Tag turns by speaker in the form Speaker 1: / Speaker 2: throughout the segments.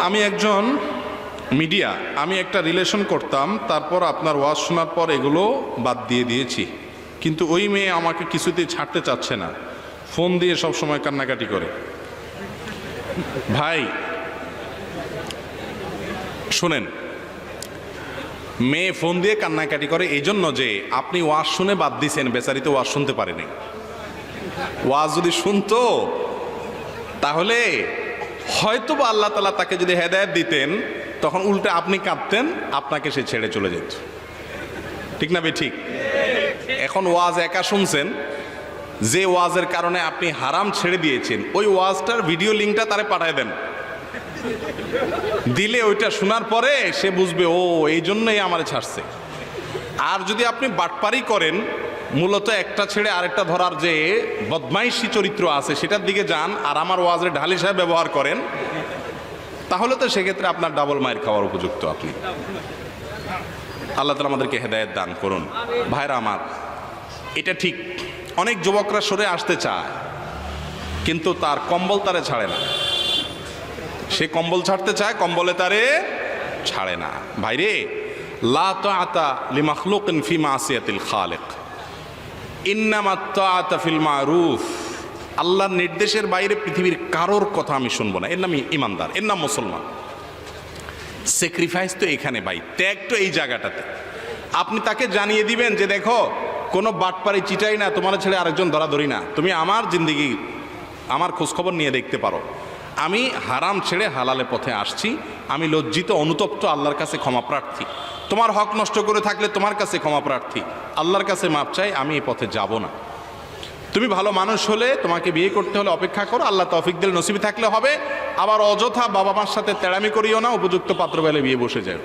Speaker 1: আমি একজন মিডিয়া, আমি একটা রিলেশন করতাম, তারপর আপনার ওয়াজ শোনার পর এগুলো বাদ দিয়ে দিয়েছি, কিন্তু ওই মেয়ে আমাকে কিছুতেই ছাড়তে চাচ্ছে না, ফোন দিয়ে সব সময় কান্নাকাটি করে। ভাই শুনেন, মেয়ে ফোন দিয়ে কান্নাকাটি করে এই জন্য যে আপনি ওয়াজ শুনে বাদ দিয়েছেন, বেচারি তো ওয়াজ শুনতে পারেনি। ওয়াজ যদি শুনতো তাহলে হয়তো বা আল্লাহ তাআলা তাকে যদি হেদায়েত দিতেন, তখন উল্টে আপনি কাঁদতেন, আপনাকে সে ছেড়ে চলে যেত। ঠিক না ভাই? ঠিক। এখন ওয়াজ একা শুনছেন, যে ওয়াজের কারণে আপনি হারাম ছেড়ে দিয়েছেন, ওই ওয়াজটার ভিডিও লিঙ্কটা তারে পাঠায় দেন, দিলে ওইটা শোনার পরে সে বুঝবে ও এই জন্যই আমারে ছাড়ছে। আর যদি আপনি বাটপারি করেন, মূলত একটা ছেড়ে আরেকটা ধরার যে বদমাইশি চরিত্র আছে সেটার দিকে যান, আর আমার ওয়াজের ঢাল হিসাবে ব্যবহার করেন, তাহলে তো সেক্ষেত্রে আপনার ডাবল মায়ের খাওয়ার উপযুক্ত আপনি। আল্লাহ তাআলা আমাদেরকে হেদায়েত দান করুন। ভাইরা আমার, এটা ঠিক, অনেক যুবকরা সরে আসতে চায়, কিন্তু তার কম্বল তারে ছাড়ে না। সে কম্বল ছাড়তে চায়, কম্বলে তারে ছাড়ে না। ভাইরে, লা তাআতা লিমাখলুকিন ফি মাসিয়াতিল খালিক, ইন্নামা তাআতা ফিল মারুফ। আল্লাহর নির্দেশের বাইরে পৃথিবীর কারোর কথা আমি শুনবো না। এর নাম ইমানদার, এর নাম মুসলমান। স্যাক্রিফাইস তো এখানে ভাই, ত্যাগ তো এই জায়গাটাতে। আপনি তাকে জানিয়ে দিবেন যে দেখো, কোনো বাটপারি চিটাই না, তোমার ছেড়ে আরেকজন ধরাধরি না, তুমি আমার জিন্দিগি, আমার খোঁজখবর নিয়ে দেখতে পারো। আমি হারাম ছেড়ে হালালে পথে আসছি, আমি লজ্জিত অনুতপ্ত, আল্লাহর কাছে ক্ষমা প্রার্থী। তোমার হক নষ্ট করে থাকলে তোমার কাছে ক্ষমা প্রার্থী, আল্লাহর কাছে মাপ চাই, আমি এই পথে যাব না। তুমি ভালো মানুষ হলে, তোমাকে বিয়ে করতে হলে অপেক্ষা করো, আল্লাহ তৌফিক দিলে নসিবে থাকলে হবে। আবার অযথা বাবা মার সাথে তেড়ামি করিও না, উপযুক্ত পাত্র পেলে বিয়ে বসে যায়।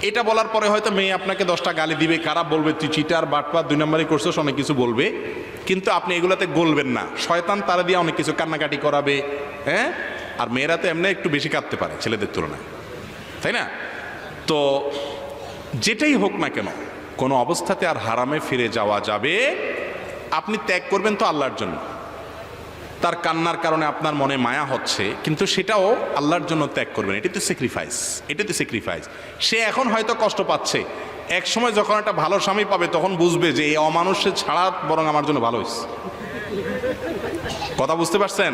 Speaker 1: এটা বলার পরে হয়তো মেয়ে আপনাকে 10টা গালি দিবে, খারাপ বলবে, তুই চিটার, বাটপার, 2 নম্বরই করছিস, অনেক কিছু বলবে, কিন্তু আপনি এগুলোতে গলবেন না। শয়তান তারা দিয়ে অনেক কিছু কান্নাকাটি করাবে। হ্যাঁ, আর মেয়েরা তো এমনি একটু বেশি কাঁদতে পারে ছেলেদের তুলনায়, তাই না? তো যেটাই হোক না কেন, কোনো অবস্থাতে আর হারামে ফিরে যাওয়া যাবে। আপনি ত্যাগ করবেন তো আল্লাহর জন্য, তার কান্নার কারণে আপনার মনে মায়া হচ্ছে, কিন্তু সেটাও আল্লাহর জন্য ত্যাগ করবেন। এটি তো স্যাক্রিফাইস, এটি তো স্যাক্রিফাইস। সে এখন হয়তো কষ্ট পাচ্ছে, এক সময় যখন একটা ভালো স্বামী পাবে তখন বুঝবে যে এই অমানুষের ছাড়া বরং আমার জন্য ভালো হয়েছে। কথা বুঝতে পারছেন?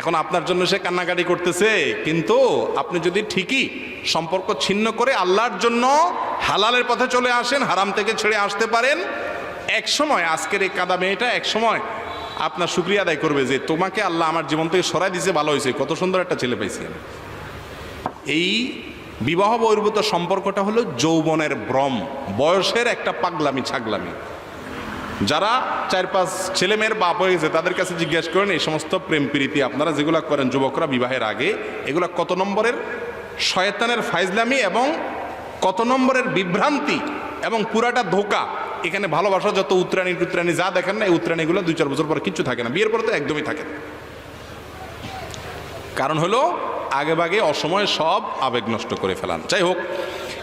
Speaker 1: এখন আপনার জন্য সে কান্নাকাটি করতেছে, কিন্তু আপনি যদি ঠিকই সম্পর্ক ছিন্ন করে আল্লাহর জন্য হালালের পথে চলে আসেন, হারাম থেকে ছেড়ে আসতে পারেন, এক সময় আজকের এই কাদা মেয়েটা এক সময় আপনার শুকরিয়া আদায় করবে যে তোমাকে আল্লাহ আমার জীবন থেকে সরাই দিয়েছে, ভালো হয়েছে, কত সুন্দর একটা ছেলে পাইছি। এই বিবাহ বহির্ভূত সম্পর্কটা হলো যৌবনের ভ্রম, বয়সের একটা পাগলামি ছাগলামি। যারা 4-5 ছেলে মেয়ের বাপ হয়ে গেছে তাদের কাছে জিজ্ঞেস করেন, এই সমস্ত প্রেম প্রীতি আপনারা যেগুলো করেন যুবকরা বিবাহের আগে, এগুলো কত নম্বরের শয়তানের ফাইজলামি এবং কত নম্বরের বিভ্রান্তি এবং পুরাটা ধোঁকা। এখানে ভালোবাসা যত উত্তরাণী টুত্রাণী যা দেখেন না, এই উত্তরাণীগুলো 2-4 বছর পর কিচ্ছু থাকে না, বিয়ের পরে তো একদমই থাকে না। কারণ হলো আগে ভাগে অসময়ে সব আবেগ নষ্ট করে ফেলান। যাই হোক,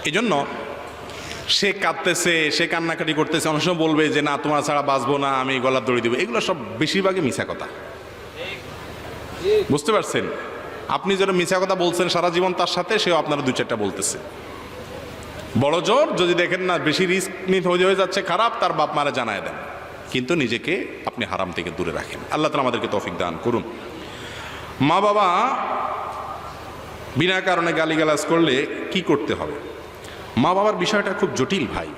Speaker 1: এই জন্য সে কাঁদতেছে, সে কান্নাকাটি করতেছে, অনেক সময় বলবে যে না তোমার ছাড়া বাঁচবো না, আমি গলার দড়ি দেবো, এগুলো সব বেশিরভাগই মিছা কথা। বুঝতে পারছেন? আপনি যেন মিছা কথা বলছেন সারা জীবন তার সাথে, সেও আপনারা 2-4টা বলতেছে। বড় জোর যদি দেখেন না বেশি রিস্ক নিতে হয়ে যাচ্ছে খারাপ, তার বাপ মারা জানায় দেন, কিন্তু নিজেকে আপনি হারাম থেকে দূরে রাখেন। আল্লাহ তাআলা আমাদেরকে তৌফিক দান করুন। মা বাবা বিনা কারণে গালিগালাজ করলে কি করতে হবে? মা বাবার বিষয়টা খুব জটিল ভাই।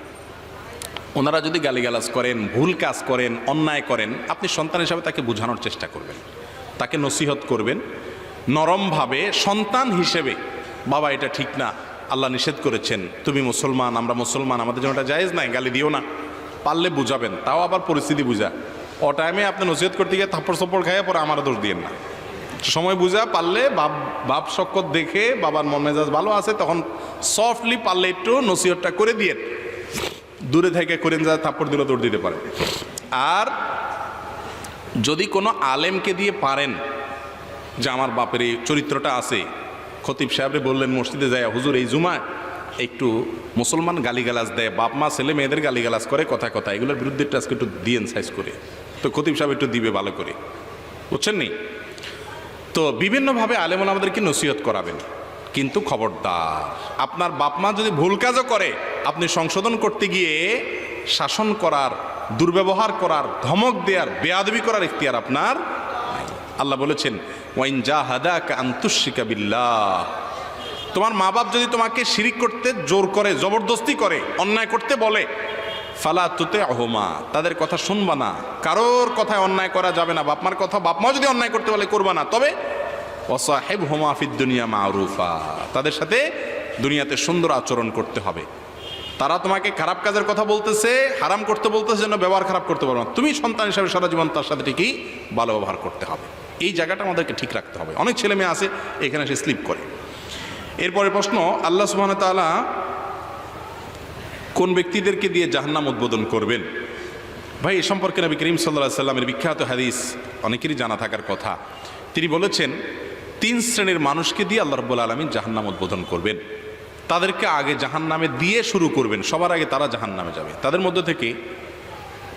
Speaker 1: ওনারা যদি গালিগালাজ করেন, ভুল কাজ করেন, অন্যায় করেন, আপনি সন্তান হিসাবে তাকে বোঝানোর চেষ্টা করবেন, তাকে নসিহত করবেন নরমভাবে। সন্তান হিসেবে বাবা এটা ঠিক না, আল্লাহ নিষেধ করেছেন, তুমি মুসলমান, আমরা মুসলমান, আমাদের জন্য এটা জায়েজ নাই, গালি দিও না। পারলে বুঝাবেন, তাও আবার পরিস্থিতি বুঝা। ও টাইমে আপনি নসিহত করতে গিয়ে থাপ্পড় সপ্পড় খাইয়ে পরে আমার দোষ দিয়েন না। সময় বুঝা, পারলে বাপ শক্কত দেখে বাবার মন মেজাজ ভালো আছে তখন সফটলি পারলে একটু নসিহতটা করে দিয়ে, দূরে থেকে করেন যা থাপ্পড় দিলে দৌড় দিতে পারে। আর যদি কোনো আলেমকে দিয়ে পারেন যে আমার বাপের এই চরিত্রটা আছে, খতিব সাহেবরে বললেন মসজিদে যায়, হুজুর এই জুমায় একটু মুসলমান গালিগালাজ দেয়, বাপ মা ছেলে মেয়েদের গালিগালাজ করে কথা কথা, এগুলোর বিরুদ্ধে একটু আজকে একটু দিয়েন সাইজ করে, তো খতিব সাহেব একটু দিবে ভালো করে, বুঝছেন নি? তো বিভিন্নভাবে আলেম ওলামাদেরকে নসিহত করাবেন, কিন্তু খবরদার আপনার বাপ মা যদি ভুল কাজও করে আপনি সংশোধন করতে গিয়ে শাসন করার, দুর্ব্যবহার করার, ধমক দেওয়ার, বেয়াদবি করার ইখতিয়ার আপনার নাই। আল্লাহ বলেছেন ওয়াইন জাহাদাকা আন তুশরিকা বিল্লাহ, তোমার মা বাপ যদি তোমাকে শিরিক করতে জোর করে, জবরদস্তি করে, অন্যায় করতে বলে, ফালা তুতিউহুমা, তাদের কথা শুনবা না, কারোর কথায় অন্যায় করা যাবে না, বাপ মার কথা বাপ মা যদি অন্যায় করতে বলে করবা না, তবে ওয়াসাহিবহুমা ফিদ দুনিয়া মারুফা, তাদের সাথে দুনিয়াতে সুন্দর আচরণ করতে হবে। তারা তোমাকে খারাপ কাজের কথা বলতেছে, হারাম করতে বলতেছে, যেন ব্যবহার খারাপ করতে পারবে না, তুমি সন্তান হিসাবে সারা জীবন তার সাথে ঠিকই ভালো ব্যবহার করতে হবে। এই জায়গাটা আমাদেরকে ঠিক রাখতে হবে। অনেক ছেলে মেয়ে আছে এখানে সে স্লিপ করে। এরপরে প্রশ্ন, আল্লাহ সুবহানাহু ওয়া তাআলা কোন ব্যক্তিদেরকে দিয়ে জাহান্নাম উদ্বোধন করবেন? ভাই এ সম্পর্কে নবী করিম সাল্লাল্লাহু আলাইহি সাল্লামের বিখ্যাত হাদিস অনেকেরই জানা থাকার কথা। তিনি বলেছেন 3 শ্রেণীর মানুষকে দিয়ে আল্লাহ রাব্বুল আলামিন জাহান্নাম উদ্বোধন করবেন। তাদেরকে আগে জাহান্নামে দিয়ে শুরু করবেন, সবার আগে তারা জাহান্নামে যাবে। তাদের মধ্য থেকে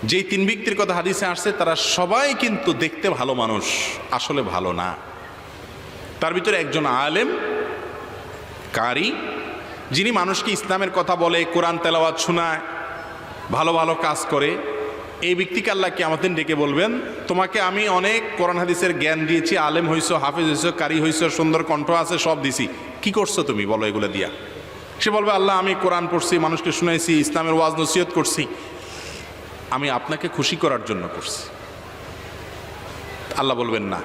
Speaker 1: যেই 3 ব্যক্তির কথা হাদিসে আসছে তারা সবাই কিন্তু দেখতে ভালো মানুষ, আসলে ভালো না। তার ভিতরে একজন আলেম, কারি, যিনি মানুষকে ইসলামের কথা বলে, কোরআন তেলাওয়াত শোনায়, ভালো ভালো কাজ করে। এই ব্যক্তিকে আল্লাহ কিয়ামতের দিন ডেকে বলবেন, তোমাকে আমি অনেক কোরআন হাদিসের জ্ঞান দিয়েছি, আলেম হইছো, হাফেজ হইছো, কারি হইছো, সুন্দর কণ্ঠ আছে, সব দিছি, কি করছো তুমি বলো এগুলো দিয়া? সে বলবে, আল্লাহ আমি কোরআন পড়ছি, মানুষকে শুনাইছি, ইসলামের ওয়াজ নসিহত করছি, আমি আপনাকে খুশি করার জন্য করছি। আল্লাহ বলবেন, না,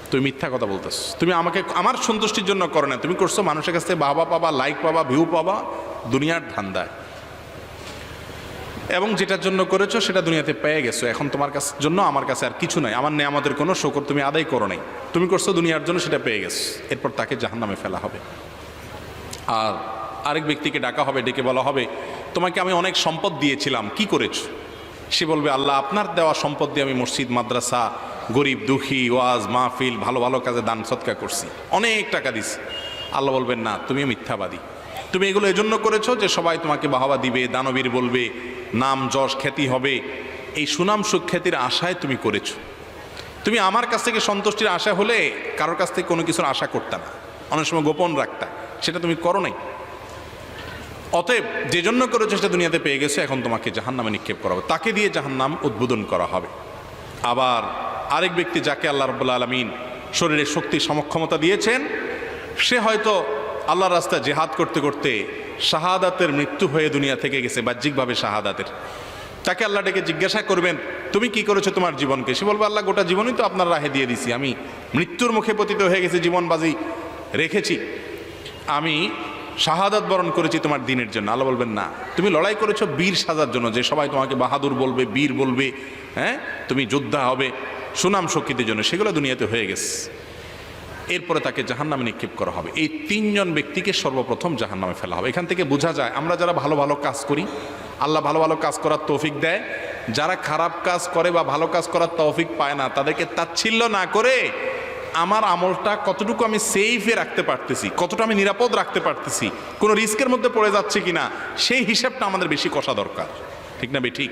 Speaker 1: তুমি মিথ্যা কথা বলতেছ, তুমি আমাকে আমার সন্তুষ্টির জন্য করো না, তুমি করছো মানুষের কাছ থেকে বাবা পাবা, লাইক পাবা, ভিউ পাবা, দুনিয়ার ধান্দায়, এবং যেটার জন্য করেছো সেটা দুনিয়াতে পেয়ে গেছো। এখন তোমার কাছে জন্য আমার কাছে আর কিছু নাই, আমার নেয়ামতের কোনো শুকর তুমি আদায় করো নাই, তুমি করছো দুনিয়ার জন্য, সেটা পেয়ে গেছো। এরপর তাকে জাহান্নামে ফেলা হবে। আর আরেক ব্যক্তিকে ডাকা হবে, ডেকে বলা হবে, তোমাকে আমি অনেক সম্পদ দিয়েছিলাম, কি করেছো? সে বলবে, আল্লাহ আপনার দেওয়া সম্পদ দিয়ে আমি মসজিদ, মাদ্রাসা, গরিব দুঃখী, ওয়াজ মাহফিল, ভালো ভালো কাজে দান সৎকার করছি, অনেক টাকা দিছি। আল্লাহ বলবেন, না, তুমি মিথ্যাবাদী, তুমি এগুলো এজন্য করেছো যে সবাই তোমাকে বাহবা দিবে, দানবীর বলবে, নাম যশ খ্যাতি হবে, এই সুনাম সুখ্যাতির আশায় তুমি করেছো। তুমি আমার কাছ থেকে সন্তুষ্টির আশা হলে কারোর কাছ থেকে কোনো কিছুর আশা করতে না, অনেক সময় গোপন রাখতা, সেটা তুমি করো নাই। অতএব যে জন্য করেছো সেটা দুনিয়াতে পেয়ে গেছে, এখন তোমাকে জাহান্নামে নিক্ষেপ করা হবে, তাকে দিয়ে জাহান্নাম উদ্বোধন করা হবে। আবার আরেক ব্যক্তি যাকে আল্লাহ রাব্বুল আলামিন শরীরে শক্তি সমক্ষমতা দিয়েছেন, সে হয়তো আল্লাহর রাস্তায় জিহাদ করতে করতে শাহাদাতের মৃত্যু হয়ে দুনিয়া থেকে গেছে, বাহ্যিকভাবে শাহাদাতের। তাকে আল্লাহ ডেকে জিজ্ঞাসা করবেন, তুমি কি করেছো তোমার জীবনকে? সে বলবে, আল্লাহ গোটা জীবনই তো আপনার রাহে দিয়ে দিছি, আমি মৃত্যুর মুখে পতিত হয়ে গেছি, জীবন বাজি রেখেছি, আমি শাহাদাত বরণ করেছি তোমার দিনের জন্য। আল্লাহ বলবেন, না, তুমি লড়াই করেছো বীর সাজার জন্য, যে সবাই তোমাকে বাহাদুর বলবে, বীর বলবে, হ্যাঁ, তুমি যোদ্ধা হবে, সুনাম শক্তির জন্য, সেগুলো দুনিয়াতে হয়ে গেছে। এরপরে তাকে জাহান্নামে নিক্ষেপ করা হবে। এই 3 জন ব্যক্তিকে সর্বপ্রথম জাহান্নামে ফেলা হবে। এখান থেকে বোঝা যায় আমরা যারা ভালো ভালো কাজ করি, আল্লাহ ভালো ভালো কাজ করার তৌফিক দেয়, যারা খারাপ কাজ করে বা ভালো কাজ করার তৌফিক পায় না, তাদেরকে তাচ্ছিল্য না করে আমার আমলটা কতটুকু আমি সেফে রাখতে পারতেছি, কতটা আমি নিরাপদ রাখতে পারতেছি, কোনো রিস্কের মধ্যে পড়ে যাচ্ছে কিনা, সেই হিসাবটা আমাদের বেশি কষা দরকার। ঠিক না বে ঠিক?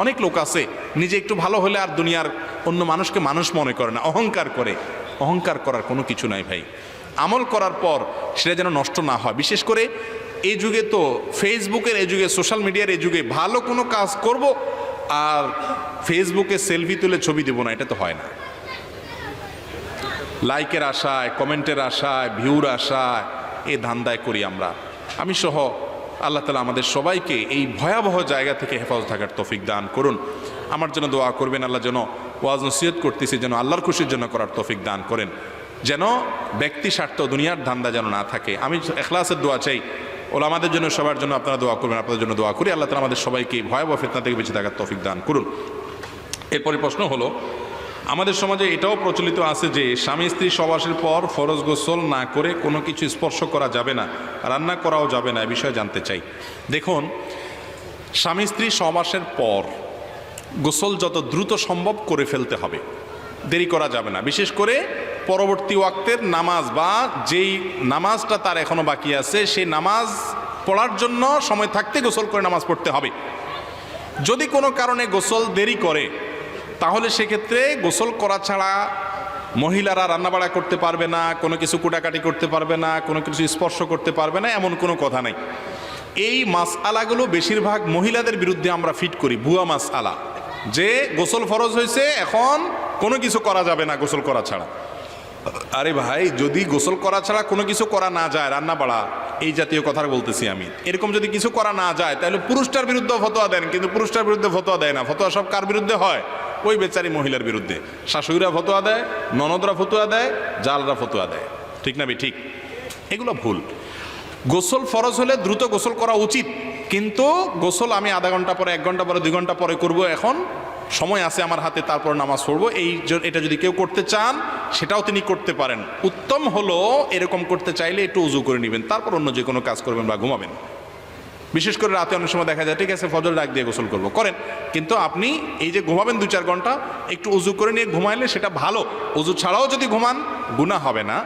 Speaker 1: অনেক লোক আছে নিজে একটু ভালো হলে আর দুনিয়ার অন্য মানুষকে মানুষ মনে করে না, অহংকার করে। অহংকার করার কোনো কিছু নাই ভাই। আমল করার পর সেটা যেন নষ্ট না হয়। বিশেষ করে এই যুগে তো ফেসবুকের এই যুগে, সোশ্যাল মিডিয়ার এই যুগে ভালো কোনো কাজ করব আর ফেসবুকে সেলফি তুলে ছবি দেবো না, এটা তো হয় না। লাইকের আশায়, কমেন্টের আশায়, ভিউর আশায় এই ধান্দায় করি আমরা। আমি সহ আল্লাহ তাআলা আমাদের সবাইকে এই ভয়াবহ জায়গা থেকে হেফাজত থাকার তৌফিক দান করুন। আমার জন্য দোয়া করবেন, আল্লাহ যেন ওয়াজ নসিহত করতেছি যেন আল্লাহর খুশির জন্য করার তৌফিক দান করেন, যেন ব্যক্তি স্বার্থ, দুনিয়ার ধান্দা যেন না থাকে। আমি ইখলাসের দোয়া চাই, ওলামাদের জন্য, সবার জন্য আপনারা দোয়া করবেন, আপনাদের জন্য দোয়া করি। আল্লাহ তাআলা আমাদের সবাইকে ভয়াবহ ফিতনা থেকে বেঁচে থাকার তৌফিক দান করুন। এরপরে প্রশ্ন হলো, আমাদের সমাজে এটাও প্রচলিত আছে যে স্বামী স্ত্রী সহবাসের পর ফরজ গোসল না করে কোনো কিছু স্পর্শ করা যাবে না, রান্না করাও যাবে না, এ বিষয়ে জানতে চাই। দেখুন, স্বামী স্ত্রী সহবাসের পর গোসল যত দ্রুত সম্ভব করে ফেলতে হবে, দেরি করা যাবে না। বিশেষ করে পরবর্তী ওয়াক্তের নামাজ বা যেই নামাজটা তার এখনো বাকি আছে, সেই নামাজ পড়ার জন্য সময় থাকতে গোসল করে নামাজ পড়তে হবে। যদি কোনো কারণে গোসল দেরি করে, তাহলে সেক্ষেত্রে গোসল করা ছাড়া মহিলারা রান্নাবাড়া করতে পারবে না, কোনো কিছু কুটাকাটি করতে পারবে না, কোনো কিছু স্পর্শ করতে পারবে না, এমন কোনো কথা নেই। এই মাসআলাগুলো বেশিরভাগ মহিলাদের বিরুদ্ধে আমরা ফিট করি, ভুয়া মাসআলা, যে গোসল ফরজ হয়েছে এখন কোনো কিছু করা যাবে না গোসল করা ছাড়া। আরে ভাই, যদি গোসল করা ছাড়া কোনো কিছু করা না যায়, রান্না বাড়া এই জাতীয় কথা বলতেছি আমি, এরকম যদি কিছু করা না যায় তাহলে পুরুষটার বিরুদ্ধে ফতোয়া দেন, কিন্তু পুরুষটার বিরুদ্ধে ফতোয়া দেয় না। ফতোয়া সব কার বিরুদ্ধে হয়? ওই বেচারি মহিলার বিরুদ্ধে। শাশুড়িরা ফতোয়া দেয়, ননদরা ফতোয়া দেয়, জালরা ফতোয়া দেয়, ঠিক না? ঠিক, এগুলো ভুল। গোসল ফরজ হলে দ্রুত গোসল করা উচিত, কিন্তু গোসল আমি আধা ঘন্টা পরে, 1 ঘন্টা পরে, 2 ঘন্টা পরে করব, এখন সময় আছে আমার হাতে, তারপর নামাজ পড়বো, এটা যদি কেউ করতে চান সেটাও তিনি করতে পারেন। উত্তম হলো এরকম করতে চাইলে একটু উজু করে নেবেন, তারপর অন্য যে কোনো কাজ করবেন বা ঘুমাবেন। বিশেষ করে রাতে অনেক সময় দেখা যায় ঠিক আছে ফজর ডাক দিয়ে গোসল করবো, করেন, কিন্তু আপনি এই যে ঘুমাবেন 2-4 ঘন্টা, একটু উজু করে নিয়ে ঘুমাইলে সেটা ভালো। উজু ছাড়াও যদি ঘুমান গুনাহ হবে না,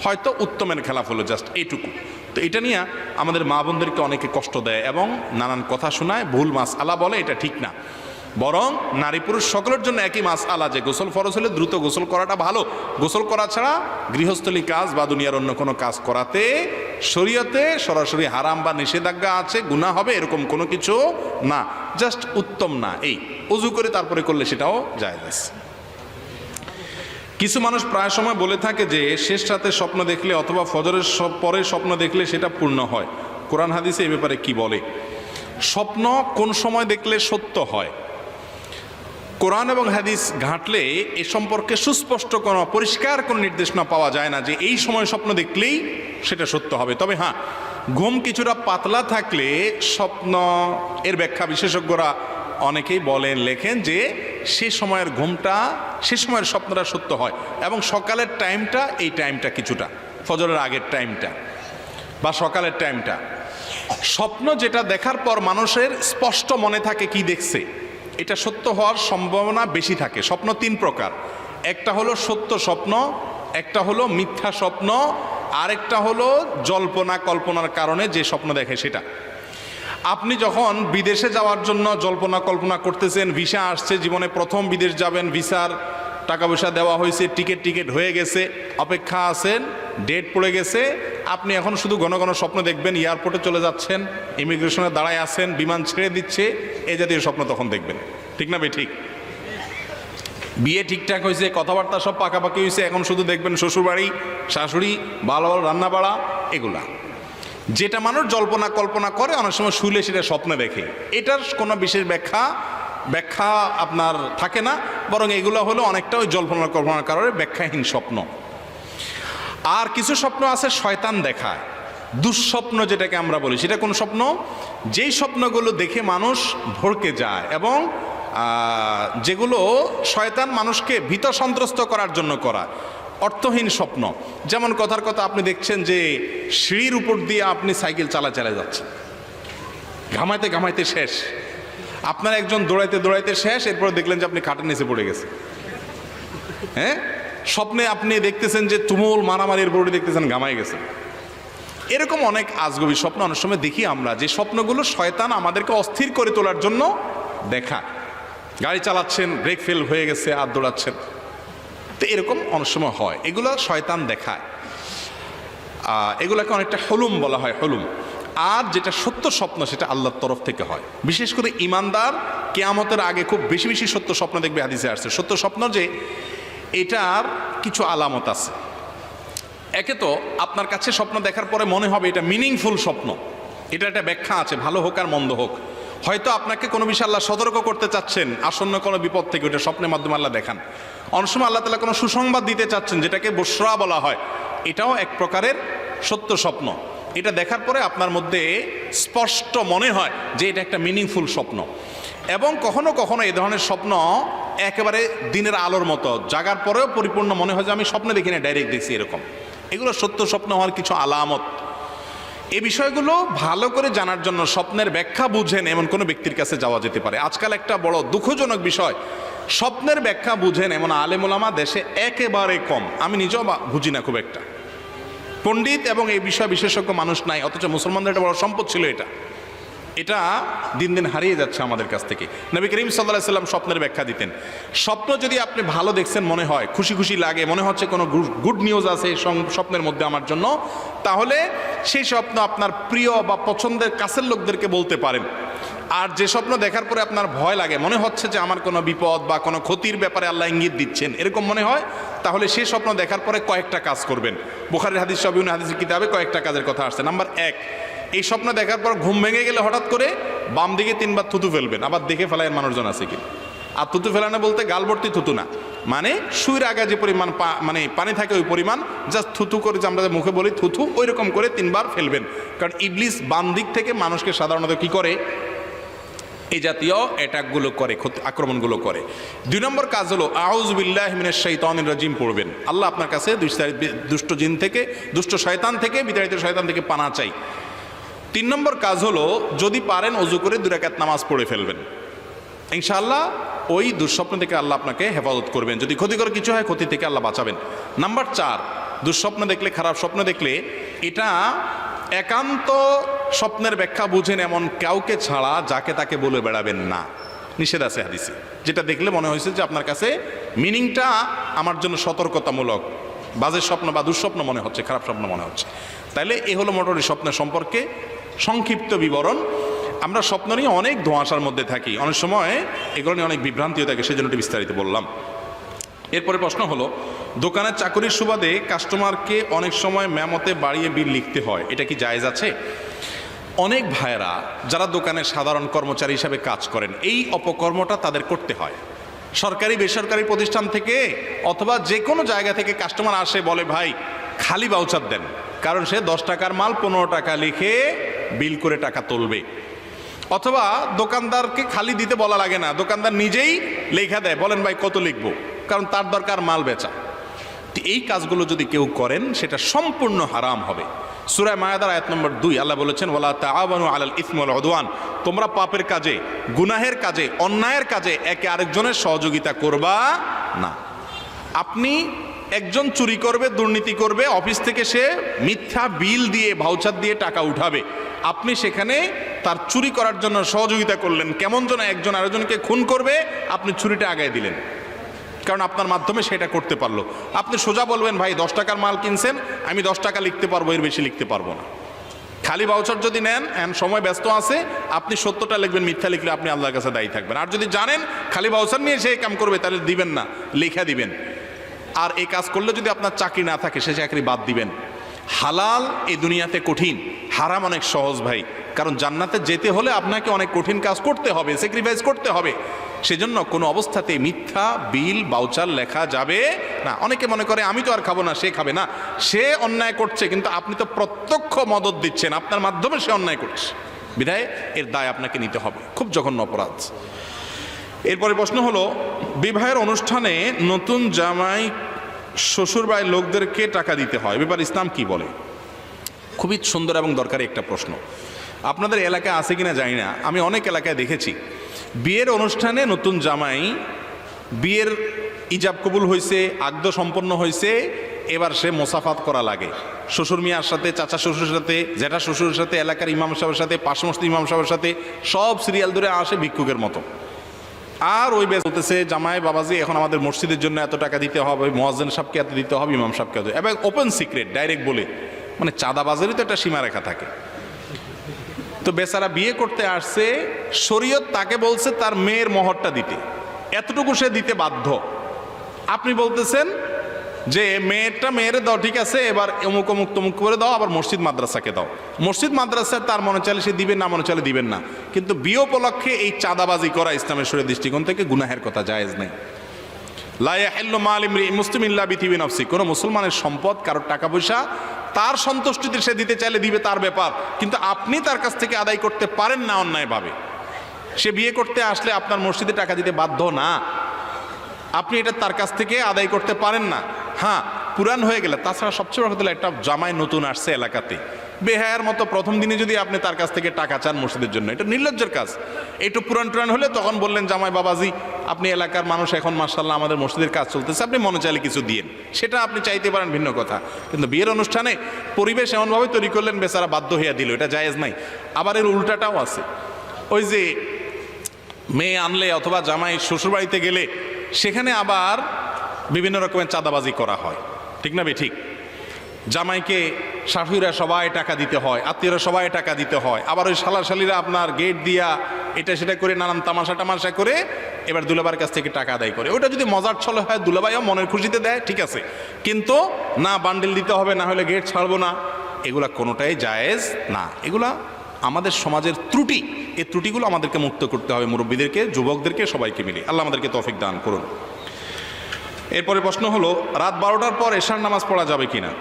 Speaker 1: হয়তো উত্তমের খেলাফ হলো, জাস্ট এইটুকু। তো এটা নিয়ে আমাদের মা বোনদেরকে অনেকে কষ্ট দেয় এবং নানান কথা শোনায়, ভুল মাসআলা বলে, এটা ঠিক না। বরং নারী পুরুষ সকলের জন্য একই মাসআলা যে গোসল ফরজ হলে দ্রুত গোসল করাটা ভালো। গোসল করা ছাড়া গৃহস্থলী কাজ বা দুনিয়ার অন্য কোনো কাজ করাতে শরীয়তে সরাসরি হারাম বা নিষেধাজ্ঞা আছে, গুনাহ হবে, এরকম কোনো কিছু না, জাস্ট উত্তম না। এই উজু করে তারপরে করলে সেটাও জায়েজ। কিছু মানুষ প্রায় সময় বলে থাকে যে শেষ রাতে স্বপ্ন দেখলে অথবা ফজরের পরে স্বপ্ন দেখলে সেটা পূর্ণ হয়। কোরআন হাদিসে এই ব্যাপারে কি বলে? স্বপ্ন কোন সময় দেখলে সত্য হয়, কোরআন এবং হাদিস ঘাঁটলে এ সম্পর্কে সুস্পষ্ট কোনো পরিষ্কার কোনো নির্দেশনা পাওয়া যায় না যে এই সময় স্বপ্ন দেখলেই সেটা সত্য হবে। তবে হ্যাঁ, ঘুম কিছুটা পাতলা থাকলে স্বপ্ন এর ব্যাখ্যা বিশেষজ্ঞরা অনেকেই বলেন, লেখেন যে সে সময়ের ঘুমটা, সে সময়ের স্বপ্নটা সত্য হয়, এবং সকালের টাইমটা, এই টাইমটা কিছুটা ফজরের আগের টাইমটা বা সকালের টাইমটা, স্বপ্ন যেটা দেখার পর মানুষের স্পষ্ট মনে থাকে কি দেখছে, এটা সত্য হওয়ার সম্ভাবনা বেশি থাকে। স্বপ্ন 3 প্রকার, একটা হলো সত্য স্বপ্ন, একটা হলো মিথ্যা স্বপ্ন, আরেকটা হলো জল্পনা কল্পনার কারণে যে স্বপ্ন দেখে সেটা। আপনি যখন বিদেশে যাওয়ার জন্য জল্পনা কল্পনা করতেছেন, ভিসা আসছে, জীবনে প্রথম বিদেশ যাবেন, ভিসার টাকা পয়সা দেওয়া হয়েছে, টিকিট হয়ে গেছে, অপেক্ষা আছেন, ডেট পড়ে গেছে, আপনি এখন শুধু ঘন ঘন স্বপ্ন দেখবেন, এয়ারপোর্টে চলে যাচ্ছেন, ইমিগ্রেশনে দাঁড়ায় আছেন, বিমান ছেড়ে দিচ্ছে, এই জাতীয় স্বপ্ন তখন দেখবেন, ঠিক না? ঠিক। বিয়ে ঠিকঠাক হয়েছে, কথাবার্তা সব পাকাপাকি হয়েছে, এখন শুধু দেখবেন শ্বশুরবাড়ি, শাশুড়ি, ভালো রান্না বাড়া, এগুলা। যেটা মানুষ জল্পনা কল্পনা করে, অনেক সময় শুলে সেটা স্বপ্নে দেখে, এটার কোনো বিশেষ ব্যাখ্যা আপনার থাকে না, বরং এগুলো হলো অনেকটা ওই জল্পনা কল্পনার কারণে ব্যাখ্যাহীন স্বপ্ন। আর কিছু স্বপ্ন আছে শয়তান দেখায়, দুঃস্বপ্ন যেটাকে আমরা বলি, সেটা কোন স্বপ্ন? যেই স্বপ্নগুলো দেখে মানুষ ভড়কে যায় এবং যেগুলো শয়তান মানুষকে ভীত সন্ত্রস্ত করার জন্য করায়, অর্থহীন স্বপ্ন। যেমন কথার কথা, আপনি দেখছেন যে সিঁড়ির উপর দিয়ে আপনি সাইকেল চালায় যাচ্ছেন, ঘামাইতে ঘামাইতে শেষ, আপনার একজন দৌড়াইতে দৌড়াইতে শেষ, এরপর দেখলেন যে আপনি খাটের নিচে পড়ে গেছে। হ্যাঁ, স্বপ্নে আপনি দেখতেছেন যে তুমুল মারামারির বোর্ডে দেখতেছেন ঘামাই গেছে। এরকম অনেক আজগবি স্বপ্ন অনেক সময় দেখি আমরা, যে স্বপ্নগুলো শয়তান আমাদেরকে অস্থির করে তোলার জন্য দেখায়। গাড়ি চালাচ্ছেন, ব্রেক ফেল হয়ে গেছে, আর দৌড়াচ্ছেন, তো এরকম অনেক সময় হয়, এগুলো শয়তান দেখায়। এগুলোকে অনেকটা হলুম বলা হয়, হলুম। আর যেটা সত্য স্বপ্ন সেটা আল্লাহর তরফ থেকে হয়। বিশেষ করে ইমানদার কিয়ামতের আগে খুব বেশি বেশি সত্য স্বপ্ন দেখবে, হাদিসে আসছে। সত্য স্বপ্ন যে এটার কিছু আলামত আছে। একে তো আপনার কাছে স্বপ্ন দেখার পরে মনে হবে এটা মিনিংফুল স্বপ্ন, এটা একটা ব্যাখ্যা আছে, ভালো হোক আর মন্দ হোক। হয়তো আপনাকে কোনো বিষয়ে আল্লাহ সতর্ক করতে চাচ্ছেন আসন্ন কোনো বিপদ থেকে, ওটা স্বপ্নের মাধ্যমে আল্লাহ দেখান। অনেক সময় আল্লাহ তাআলা কোনো সুসংবাদ দিতে চাচ্ছেন, যেটাকে বুশরা বলা হয়, এটাও এক প্রকারের সত্য স্বপ্ন। এটা দেখার পরে আপনার মধ্যে স্পষ্ট মনে হয় যে এটা একটা মিনিংফুল স্বপ্ন। এবং কখনো কখনো এই ধরনের স্বপ্ন একেবারে দিনের আলোর মতো, জাগার পরেও পরিপূর্ণ মনে হয় যে আমি স্বপ্নে দেখি না, ডাইরেক্ট দেখছি, এরকম। এগুলো সত্য স্বপ্ন হওয়ার কিছু আলামত। এই বিষয়গুলো ভালো করে জানার জন্য স্বপ্নের ব্যাখ্যা বুঝেন এমন কোনো ব্যক্তির কাছে যাওয়া যেতে পারে। আজকাল একটা বড় দুঃখজনক বিষয়, স্বপ্নের ব্যাখ্যা বুঝেন এমন আলেম ওলামা দেশে একেবারে কম। আমি নিজেও বুঝি না খুব একটা, পণ্ডিত এবং এই বিষয় বিশেষজ্ঞ মানুষ নাই, অথচ মুসলমানদের একটা বড় সম্পদ ছিল এটা। এটা দিন দিন হারিয়ে যাচ্ছে আমাদের কাছ থেকে। নবী করিম সাল্লাল্লাহু আলাইহি সাল্লাম স্বপ্নের ব্যাখ্যা দিতেন। স্বপ্ন যদি আপনি ভালো দেখছেন, মনে হয় খুশি খুশি লাগে, মনে হচ্ছে কোনো গুড নিউজ আছে স্বপ্নের মধ্যে আমার জন্য, তাহলে সেই স্বপ্ন আপনার প্রিয় বা পছন্দের কাছের লোকদেরকে বলতে পারেন। আর যে স্বপ্ন দেখার পরে আপনার ভয় লাগে, মনে হচ্ছে যে আমার কোনো বিপদ বা কোনো ক্ষতির ব্যাপারে আল্লাহ ইঙ্গিত দিচ্ছেন, এরকম মনে হয়, তাহলে সেই স্বপ্ন দেখার পরে কয়েকটা কাজ করবেন। বুখারীর হাদিস, সহিহ হাদিসের কিতাবে কয়েকটা কাজের কথা আসছে। নাম্বার 1, এই স্বপ্ন দেখার পর ঘুম ভেঙে গেলে হঠাৎ করে বাম দিকে 3 বার থুতু ফেলবেন। আবার দেখে ফেলায় মানুষজন আছে কি, আর থুতু ফেলানো বলতে গাল ভর্তি থুতু না, মানে সুইর আগা যে পরিমাণ মানে পানি থাকে ওই পরিমাণ জাস্ট থুতু করে, যে আমরা মুখে বলি থুতু, ওই রকম করে 3 বার ফেলবেন। কারণ ইবলিস বাম দিক থেকে মানুষকে সাধারণত কি করে, এই জাতীয় অ্যাটাকগুলো করে, আক্রমণগুলো করে। 2 নম্বর কাজ হলো আউযু বিল্লাহি মিনাশ শাইতানির রাজিম পড়বেন। আল্লাহ আপনার কাছে দুষ্ট জিন থেকে, দুষ্ট শয়তান থেকে, বিতাড়িত শয়তান থেকে পানা চাই। 3 নম্বর কাজ হলো যদি পারেন ওযু করে 2 রাকাত নামাজ পড়ে ফেলবেন। ইনশাআল্লাহ ওই দুঃস্বপ্ন থেকে আল্লাহ আপনাকে হেফাজত করবেন। যদি ক্ষতিকর কিছু হয়, ক্ষতি থেকে আল্লাহ বাঁচাবেন। নাম্বার 4, দুঃস্বপ্ন দেখলে, খারাপ স্বপ্ন দেখলে, এটা একান্ত স্বপ্নের ব্যাখ্যা বুঝেন এমন কাউকে ছাড়া যাকে তাকে বলে বেড়াবেন না, নিষেধ আছে হাদিসে। যেটা দেখলে মনে হয়েছে যে আপনার কাছে মিনিংটা আমার জন্য সতর্কতামূলক, বাজে স্বপ্ন বা দুঃস্বপ্ন মনে হচ্ছে, খারাপ স্বপ্ন মনে হচ্ছে, তাইলে এ হলো মোটামুটি স্বপ্নের সম্পর্কে সংক্ষিপ্ত বিবরণ। আমরা স্বপ্ন নিয়ে অনেক ধোঁয়াশার মধ্যে থাকি, অনেক সময় এগুলো নিয়ে অনেক বিভ্রান্তিও থাকে, সেজন্য বিস্তারিত বললাম। এরপরে প্রশ্ন হলো, দোকানের চাকরির সুবাদে কাস্টমারকে অনেক সময় মেমোতে বাড়িয়ে বিল লিখতে হয়, এটা কি জায়েজ আছে? অনেক ভাইয়েরা যারা দোকানে সাধারণ কর্মচারী হিসাবে কাজ করেন, এই অপকর্মটা তাদের করতে হয়। সরকারি বেসরকারি প্রতিষ্ঠান থেকে অথবা যে কোনো জায়গা থেকে কাস্টমার আসে, বলে ভাই খালি ভাউচার দেন, কারণ সে 10 টাকার মাল 15 টাকা লিখে বিল করে টাকা তুলবে। অথবা দোকানদারকে খালি দিতে বলা লাগে না, দোকানদার নিজেই লেখা দেয়, বলেন ভাই কত লিখবো, কারণ তার দরকার মাল বেচা। এই কাজগুলো যদি কেউ করেন সেটা সম্পূর্ণ হারাম হবে। সূরা মায়েদার আয়াত নম্বর 2 আল্লাহ বলেছেন, ওয়ালা তাআওয়ানু আলাল ইসমি ওয়াল উদওয়ান, তোমরা পাপের কাজে, গুনাহের কাজে, অন্যায়ের কাজে একে আরেকজনের সহযোগিতা করবা না। আপনি একজন চুরি করবে, দুর্নীতি করবে, অফিস থেকে সে মিথ্যা বিল দিয়ে, ভাউচার দিয়ে টাকা উঠাবে, আপনি সেখানে তার চুরি করার জন্য সহযোগিতা করলেন। কেমন যেন একজন আরেকজনকে খুন করবে, আপনি ছুরিটা আগায় দিলেন, কারণ আপনার মাধ্যমে সেটা করতে পারলো। আপনি সোজা বলবেন, ভাই 10 টাকার মাল কিনছেন, আমি 10 টাকা লিখতে পারবো, এর বেশি লিখতে পারবো না। খালি ভাউচার যদি নেন, সময় ব্যস্ত আছে, আপনি 70টা লিখবেন, মিথ্যা লিখলে আপনি আল্লাহর কাছে দায়ী থাকবেন। আর যদি জানেন খালি ভাউচার নিয়ে সে কাম করবে, তাহলে দিবেন না, লেখা দিবেন। আর এই কাজ করলে যদি আপনার চাকরি না থাকে, সে চাকরি বাদ দিবেন। হালাল এই দুনিয়াতে কঠিন, হারাম অনেক সহজ ভাই, কারণ জান্নাতে যেতে হলে আপনাকে অনেক কঠিন কাজ করতে হবে, স্যাক্রিফাইস করতে হবে। সেজন্য কোনো অবস্থাতে মিথ্যা বিল ভাউচার লেখা যাবে না। অনেকে মনে করে আমি তো আর খাবো না, সে খাবে না, সে অন্যায় করছে, কিন্তু আপনি তো প্রত্যক্ষ মদদ দিচ্ছেন, আপনার মাধ্যমে সে অন্যায় করছে, বিধায় এর দায় আপনাকে নিতে হবে। খুব জঘন্য অপরাধ। এরপরে প্রশ্ন হলো, বিবাহের অনুষ্ঠানে নতুন জামাই শ্বশুর বাড়ির লোকদেরকে টাকা দিতে হয়, ব্যাপার ইসলাম কি বলে? খুবই সুন্দর এবং দরকারি একটা প্রশ্ন। আপনাদের এলাকায় আছে কিনা জানি না, আমি অনেক এলাকায় দেখেছি বিয়ের অনুষ্ঠানে নতুন জামাই, বিয়ের ইজাব কবুল হয়েছে, আগদ সম্পন্ন হয়েছে, এবার সে মোসাফাত করা লাগে শ্বশুর মিয়ার সাথে, চাচা শ্বশুরের সাথে, জ্যাঠা শ্বশুরের সাথে, এলাকার ইমাম সাহেবের সাথে, পার্শ্ববর্তী ইমাম সাহেবের সাথে, সব সিরিয়াল ধরে আসে ভিক্ষুকের মতো। আর ওই বলতেছে, জামাই বাবাজি এখন আমাদের মসজিদের জন্য এত টাকা দিতে হবে, মুয়াজ্জিন সাহেবকে এত দিতে হবে, ইমাম সাহেবকে এত, এবং ওপেন সিক্রেট ডাইরেক্ট বলে, মানে চাঁদাবাজারই তো একটা সীমারেখা থাকে। তো বেচারা বিয়ে করতে আসছে, শরীয়ত তাকে বলছে তার মেয়ের মোহরটা দিতে, এতটুকু সে দিতে বাধ্য। আপনি বলতেছেন যে মেয়েরে দাও, ঠিক আছে, এবার অমুক অমুক তমুক করে দাও, আবার মসজিদ মাদ্রাসাকে দাও। মসজিদ মাদ্রাসায় তার মনে চাইলে সে দিবেন, না মনে চাইলে দিবেন না। কিন্তু বিয়ে উপলক্ষে এই চাঁদাবাজি করা ইসলামের শরীয়তের দৃষ্টিকোণ থেকে গুনাহের কথা, জায়েজ নেই। লা ইয়াহিল্লু মাল ইমরি মুসলিম ইল্লা বিতিবি নাফসি, কোনো মুসলমানের সম্পদ, কারোর টাকা পয়সা তার সন্তুষ্টিতে সে দিতে চাইলে দিবে, তার ব্যাপার, কিন্তু আপনি তার কাছ থেকে আদায় করতে পারেন না অন্যায়ভাবে। সে বিয়ে করতে আসলে আপনার মসজিদে টাকা দিতে বাধ্য না, আপনি এটা তার কাছ থেকে আদায় করতে পারেন না। হ্যাঁ, পুরান হয়ে গেলে, তাছাড়া সবচেয়ে বড় কথা, একটা জামাই নতুন আসছে এলাকাতে, বেহায়ার মতো প্রথম দিনে যদি আপনি তার কাছ থেকে টাকা চান মসজিদের জন্য, এটা নির্লজ্জের কাজ। একটু পুরান টুরান হলে তখন বললেন, জামাই বাবাজি আপনি এলাকার মানুষ, এখন মাশাআল্লাহ আমাদের মসজিদের কাজ চলতেছে, আপনি মনে চাইলে কিছু দিয়েন, সেটা আপনি চাইতে পারেন, ভিন্ন কথা। কিন্তু বিয়ের অনুষ্ঠানে পরিবেশ এমনভাবে তৈরি করলেন, বেচারা বাধ্য হইয়া দিল, এটা জায়েজ নাই। আবার এর উল্টাটাও আছে, ওই যে মেয়ে আনলে অথবা জামাই শ্বশুরবাড়িতে গেলে সেখানে আবার বিভিন্ন রকমের চাঁদাবাজি করা হয়, ঠিক না ঠিক? জামাইকে শাশুড়িরা সবাই টাকা দিতে হয়, আত্মীয়রা সবাই টাকা দিতে হয়, আবার ওই শালাশালীরা আপনার গেট দিয়া এটা সেটা করে নানান তামাশা করে এবার দুলাবার কাছ থেকে টাকা আদায় করে। ওটা যদি মজার ছলে হয় দুলাভাইও মনের খুশিতে দেয়, ঠিক আছে, কিন্তু না বান্ডিল দিতে হবে, না হলে গেট ছাড়বো না, এগুলা কোনোটাই জায়েজ না। এগুলা আমাদের সমাজের ত্রুটি। এই ত্রুটিগুলো আমাদেরকে মুক্ত করতে হবে, মুরব্বীদেরকে, যুবকদেরকে, সবাইকে মিলে। আল্লাহ আমাদেরকে তৌফিক দান করুন। এরপরে প্রশ্ন হলো, রাত 12টার পর এশার নামাজ পড়া যাবে কিনা?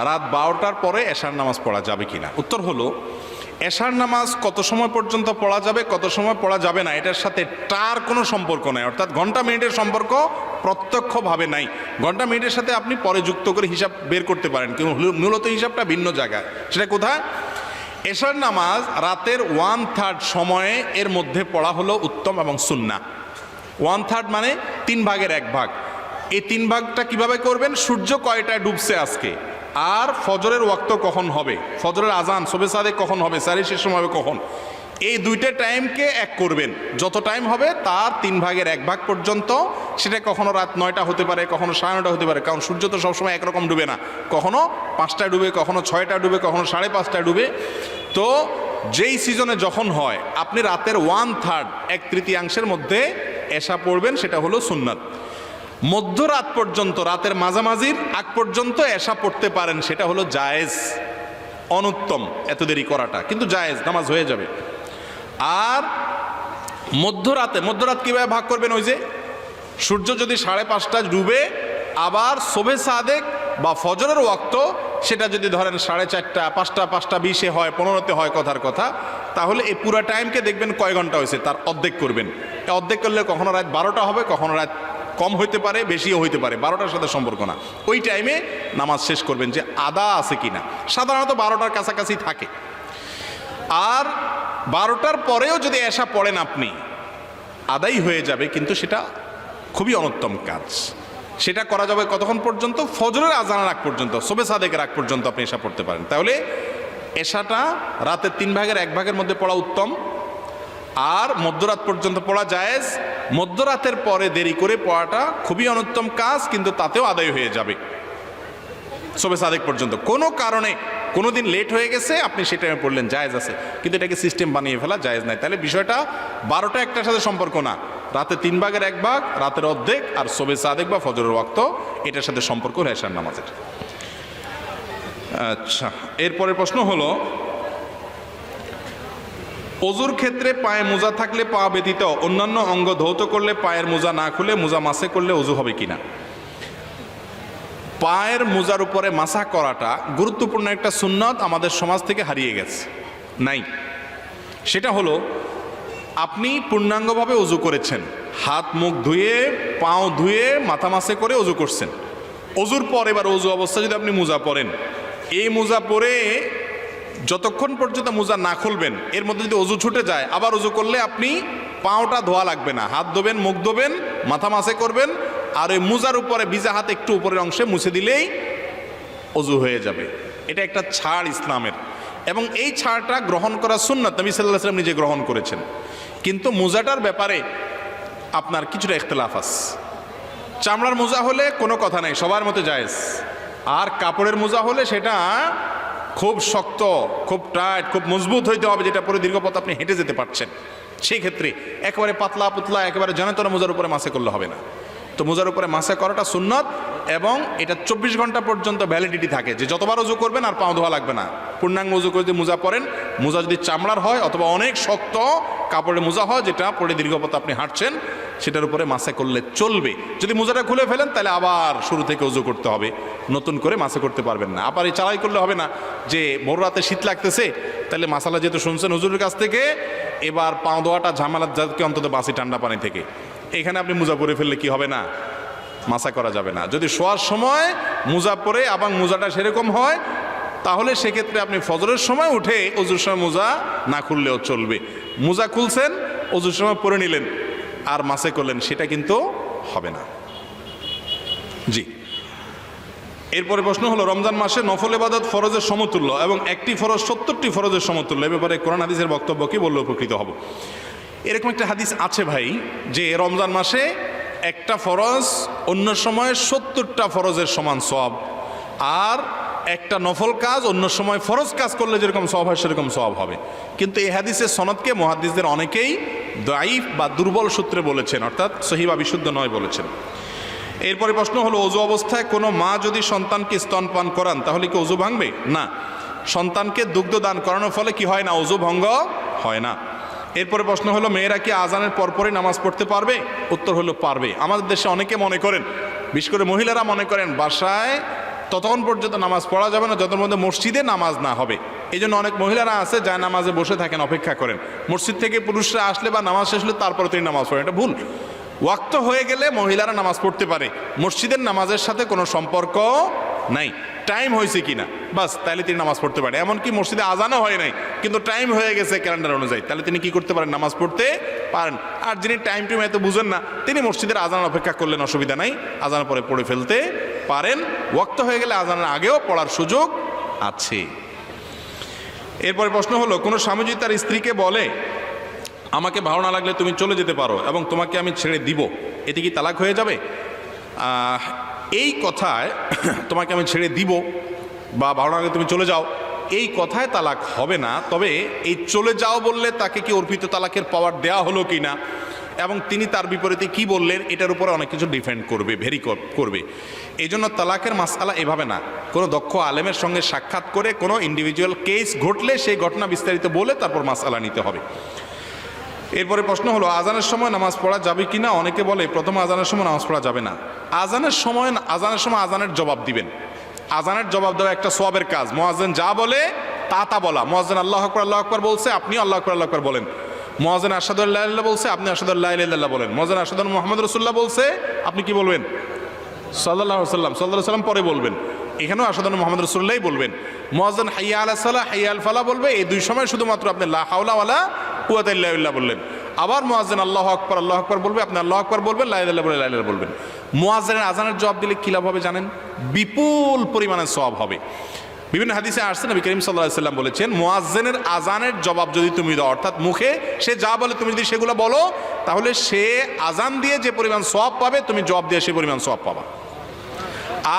Speaker 1: রাত 12টার পরে এশার নামাজ পড়া যাবে কিনা? উত্তর হলো, এশার নামাজ কত সময় পর্যন্ত পড়া যাবে, কত সময় পড়া যাবে না, এটার সাথে টার কোনো সম্পর্ক নাই। অর্থাৎ ঘন্টা মিনিটের সম্পর্ক প্রত্যক্ষভাবে নাই। ঘন্টা মিনিটের সাথে আপনি পরে যুক্ত করে হিসাব বের করতে পারেন, কিন্তু মূলত হিসাবটা ভিন্ন জায়গায়। সেটা কোথায়? এশার নামাজ রাতের 1/3 সময়ে এর মধ্যে পড়া হলো উত্তম এবং সুন্নাহ। 1/3 মানে 3 ভাগের 1 ভাগ। এই 3 ভাগটা কিভাবে করবেন? সূর্য কয়টায় ডুবছে আজকে, আর ফজরের ওয়াক্ত কখন হবে, ফজরের আজান শবে সাদেক কখন হবে, সারি শেষ সময় হবে কখন, এই দুইটা টাইমকে এক করবেন। যত টাইম হবে তার 3 ভাগের 1 ভাগ পর্যন্ত। সেটা কখনো রাত 9টা হতে পারে, কখনো 9:30 হতে পারে, কারণ সূর্য তো সবসময় একরকম ডুবে না, কখনো 5টায় ডুবে, কখনো 6টা ডুবে, কখনো 5:30টায় ডুবে। তো যেই সিজনে যখন হয় আপনি রাতের 1/3 1/3 মধ্যে এশা পড়বেন, সেটা হলো সুন্নাত। মধ্যরাত পর্যন্ত, রাতের মাঝামাঝির আগ পর্যন্ত এশা পড়তে পারেন, সেটা হলো জায়েজ। অনুত্তম এত দেরি করাটা, কিন্তু জায়েজ, নামাজ হয়ে যাবে। আর মধ্যরাত কিভাবে ভাগ করবেন? ওই যে সূর্য যদি 5:30টায় ডুবে, আবার শোবে সাদেক বা ফজরের ওয়াক্ত সেটা যদি ধরেন 4:30, 5টা, 5:20 হয়, 15তে হয়, কথার কথা, তাহলে এই পুরো টাইমকে দেখবেন কয় ঘন্টা হয়েছে তার অর্ধেক করবেন। অর্ধেক করলে কখনো রাত 12টা হবে, কখনো রাত কম হইতে পারে, বেশিও হইতে পারে, 12টার সাথে সম্পর্ক না। ওই টাইমে নামাজ শেষ করবেন যে আদা আছে কিনা। সাধারণত 12টার কাছাকাছি থাকে। আর 12টার পরেও যদি এশা পড়েন আপনি, আদাই হয়ে যাবে, কিন্তু সেটা খুবই অনুত্তম কাজ। সেটা করা যাবে কতক্ষণ পর্যন্ত? ফজরের আজানের আগ পর্যন্ত, শোবে সাদেকের আগ পর্যন্ত আপনি এশা পড়তে পারেন। তাহলে এশাটা রাতের 3 ভাগের 1 ভাগের মধ্যে পড়া উত্তম, আর মধ্যরাত পর্যন্ত পড়া জায়েজ। মধ্যরাতের পরে দেরি করে পড়াটা খুবই অনুত্তম কাজ, কিন্তু তাতেও আদায় হয়ে যাবে শোবে সাদেক পর্যন্ত। কোনো কারণে কোনোদিন লেট হয়ে গেছে, আপনি সে টাইমে পড়লেন, জায়েজ আছে, কিন্তু এটাকে সিস্টেম বানিয়ে ফেলা জায়েজ নাই। তাহলে বিষয়টা 12টা 1টার সাথে সম্পর্ক না, রাতে 3 ভাগের 1 ভাগ, রাতের অর্ধেক, আর শোবে সাদেক বা ফজরের ওয়াক্ত, এটার সাথে সম্পর্ক এশার নামাজের। আচ্ছা, এরপরে প্রশ্ন হলো, অজুর ক্ষেত্রে পায়ে মোজা থাকলে পা ব্যতীত অন্যান্য অঙ্গ ধৌত করলে পায়ের মোজা না খুলে মোজা মাসে করলে অজু হবে কিনা? পায়ের মোজার উপরে মাসা করাটা গুরুত্বপূর্ণ একটা সুন্নত, আমাদের সমাজ থেকে হারিয়ে গেছে, নাই। সেটা হলো, আপনি পূর্ণাঙ্গভাবে অজু করেছেন, হাত মুখ ধুয়ে, পাও ধুয়ে, মাথা মাসে করে অজু করছেন। অজুর পর এবার অজু অবস্থা যদি আপনি মোজা পরেন, এই মোজা পরে যতক্ষণ পর্যন্ত মোজা না খুলবেন, এর মধ্যে যদি অজু ছুটে যায়, আবার অজু করলে আপনি পাওটা ধোয়া লাগবে না, হাত ধোবেন, মুখ ধোবেন, মাথা মাসে করবেন, আর ওই মোজার উপরে ভিজা হাত একটু উপরের অংশে মুছে দিলেই অজু হয়ে যাবে। এটা একটা ছাড় ইসলামের, এবং এই ছাড়টা গ্রহণ করা সুন্নাত, নবী সাল্লাল্লাহু আলাইহি ওয়াসাল্লাম নিজে গ্রহণ করেছেন। কিন্তু মোজাটার ব্যাপারে আপনার কিছুটা ইখতিলাফ আছে। চামড়ার মোজা হলে কোনো কথা নাই, সবার মতো জায়েজ। আর কাপড়ের মোজা হলে সেটা খুব শক্ত, খুব টাইট, খুব মজবুত হইতে হবে, যেটা পরে দীর্ঘ পথ আপনি হেঁটে যেতে পারছেন। সেই ক্ষেত্রে একেবারে পাতলা পুতলা, একেবারে জনতর মোজার উপরে মাসে করলে হবে না। তো মোজার উপরে মাসে করাটা সুন্নত, এবং এটা 24 ঘন্টা পর্যন্ত ভ্যালিডিটি থাকে, যে যতবার উজু করবেন আর পাও ধোয়া লাগবে না। পূর্ণাঙ্গ উজু করে যদি মোজা পরেন, মোজা যদি চামড়ার হয় অথবা অনেক শক্ত কাপড়ের মোজা হয়, যেটা পরে দীর্ঘ পথ আপনি হাঁটছেন, সেটার উপরে মাসে করলে চলবে। যদি মোজাটা খুলে ফেলেন, তাহলে আবার শুরু থেকে উজু করতে হবে, নতুন করে মাসে করতে পারবেন না। আবার এই চালাই করলে হবে না, যে ভোর রাতে শীত লাগতেছে, তাহলে মাসালা যেহেতু শুনছেন হুজুরের কাছ থেকে, এবার পাও ধোয়াটা ঝামেলার যাকে অন্তত বাঁচি ঠান্ডা পানি থেকে। এখানে আপনি মোজা পরে ফেললে কি হবে না, মাসা করা যাবে না। যদি শোয়ার সময় মোজা পরে এবং মোজাটা সেরকম হয়, তাহলে সেক্ষেত্রে আপনি ফজরের সময় উঠে অজুর সময় মোজা না খুললেও চলবে। মোজা খুলছেন, অজুর সময় পরে নিলেন আর মাসে করলেন, সেটা কিন্তু হবে না। জি, এরপরে প্রশ্ন হলো, রমজান মাসে নফল ইবাদত ফরজের সমতুল্য এবং একটি ফরজ 70টি ফরজের সমতুল্য, এ ব্যাপারে কোরআন হাদিসের বক্তব্য কি বললে উপকৃত হব? এরকম একটা হাদিস আছে ভাই, যে রমজান মাসে একটা ফরজ অন্য সময় 70টা ফরজের সমান সওয়াব, আর একটা নফল কাজ অন্য সময় ফরজ কাজ করলে যেরকম সওয়াব হয় সেরকম সওয়াব হবে। কিন্তু এই হাদিসের সনদকে মুহাদ্দিসদের অনেকেই দাঈফ বা দুর্বল সূত্রে বলেছেন, অর্থাৎ সহিহ বা বিশুদ্ধ নয় বলেছেন। এরপরে প্রশ্ন হলো, ওযু অবস্থায় কোনো মা যদি সন্তানকে স্তনপান করান তাহলে কি ওযু ভাঙবে? না, সন্তানকে দুগ্ধ দান করানোর ফলে কি হয় না? ওযু ভঙ্গ হয় না। এরপরে প্রশ্ন হলো, মেয়েরা কি আজানের পরপরই নামাজ পড়তে পারবে? উত্তর হলো পারবে। আমাদের দেশে অনেকে মনে করেন, বিশেষ করে মহিলারা মনে করেন বাসায় ততক্ষণ পর্যন্ত নামাজ পড়া যাবে না যতক্ষণ পর্যন্ত মসজিদে নামাজ না হবে। এই জন্য অনেক মহিলারা আছে যা নামাজে বসে থাকেন, অপেক্ষা করেন মসজিদ থেকে পুরুষরা আসলে বা নামাজ শেষ হলে তারপরে তিনি নামাজ পড়েন। এটা ভুল। ওয়াক্ত হয়ে গেলে মহিলারা নামাজ পড়তে পারে, মসজিদের নামাজের সাথে কোনো সম্পর্ক নাই। টাইম হয়েছে কিনা বাস, তাহলে তিনি নামাজ পড়তে পারে। এমনকি মসজিদে আজানও হয় নাই কিন্তু টাইম হয়ে গেছে ক্যালেন্ডার অনুযায়ী, তাহলে তিনি কি করতে পারেন? নামাজ পড়তে পারেন। আর যিনি টাইম টুইম এত বুঝেন না, তিনি মসজিদের আজান অপেক্ষা করলেন, অসুবিধা নাই, আজান পরে পড়ে ফেলতে পারেন। ওয়াক্ত হয়ে গেলে আজানের আগেও পড়ার সুযোগ আছে। এরপরে প্রশ্ন হলো, কোনো স্বামী যদি তার স্ত্রীকে বলে আমাকে ভালো না লাগলে তুমি চলে যেতে পারো এবং তোমাকে আমি ছেড়ে দিব, এতে কি তালাক হয়ে যাবে? এই কথায় তোমাকে আমি ছেড়ে দিব বা ভালো না লাগলে তুমি চলে যাও, এই কথায় তালাক হবে না। তবে এই চলে যাও বললে তাকে কি অর্পিত তালাকের পাওয়ার দেওয়া হলো কি না এবং তিনি তার বিপরীতে কি বললেন, এটার উপরে অনেক কিছু ডিপেন্ড করবে, ভেরি করবে। এই জন্য তালাকের মাসআলা এভাবে না, কোনো দক্ষ আলেমের সঙ্গে সাক্ষাৎ করে কোনো ইন্ডিভিজুয়াল কেস ঘটলে সেই ঘটনা বিস্তারিত বলে তারপর মাসআলা নিতে হবে। এরপরে প্রশ্ন হলো, আজানের সময় নামাজ পড়া যাবে কি না? অনেকে বলে প্রথম আজানের সময় নামাজ পড়া যাবে না। আজানের সময় আজানের জবাব দিবেন। আজানের জবাব দেওয়া একটা সওয়াবের কাজ। মুয়াজ্জিন যা বলে তা বলা। মুয়াজ্জিন আল্লাহু আকবার বলছে, আপনি আল্লাহু আকবার বলেন। মুয়াজ্জিন আশহাদু আল্লা ইলাহা ইল্লাল্লাহ বলছে, আপনি আশহাদু আল্লা ইলাহা ইল্লাল্লাহ বলেন। মুয়াজ্জিন আশহাদু আন্না মুহাম্মাদুর রাসূলুল্লাহ বলছে, আপনি কি বলবেন? সাল্লাল্লাহু আলাইহি সাল্লাম পরে বলবেন। এখানেও আশহাদু আন্না মুহাম্মাদুর রাসূলুল্লাহই বলবেন। মুয়াজ্জিন হাইয়া আলাস সালাহ, হাইয়া আল ফালাহ বলবে, এই দুই সময় শুধুমাত্র আপনি লা হাওলা ওয়ালা কুওয়াতা ইল্লা বিল্লাহ বললেন। আবার মুয়াজ্জিন আল্লাহু আকবার বলবে, আপনি আল্লাহু আকবার বলবেন, লা ইলাহা ইল্লাল্লাহ লা ইলাহা বলবেন। মুয়াজ্জিনের আজানের জবাব দিলে কি লাভ হবে জানেন? বিপুল পরিমাণে সওয়াব হবে। বিভিন্ন হাদিসে আসছে, নবী করিম সাল্লাল্লাহু আলাইহি ওয়াসাল্লাম বলেছেন, মুয়াজ্জিনের আজানের জবাব যদি তুমি দাও, অর্থাৎ মুখে সে যা বলে তুমি যদি সেগুলো বলো, তাহলে সে আজান দিয়ে যে পরিমাণ সওয়াব পাবে তুমি জবাব দিয়ে সে পরিমাণ সওয়াব পাবা।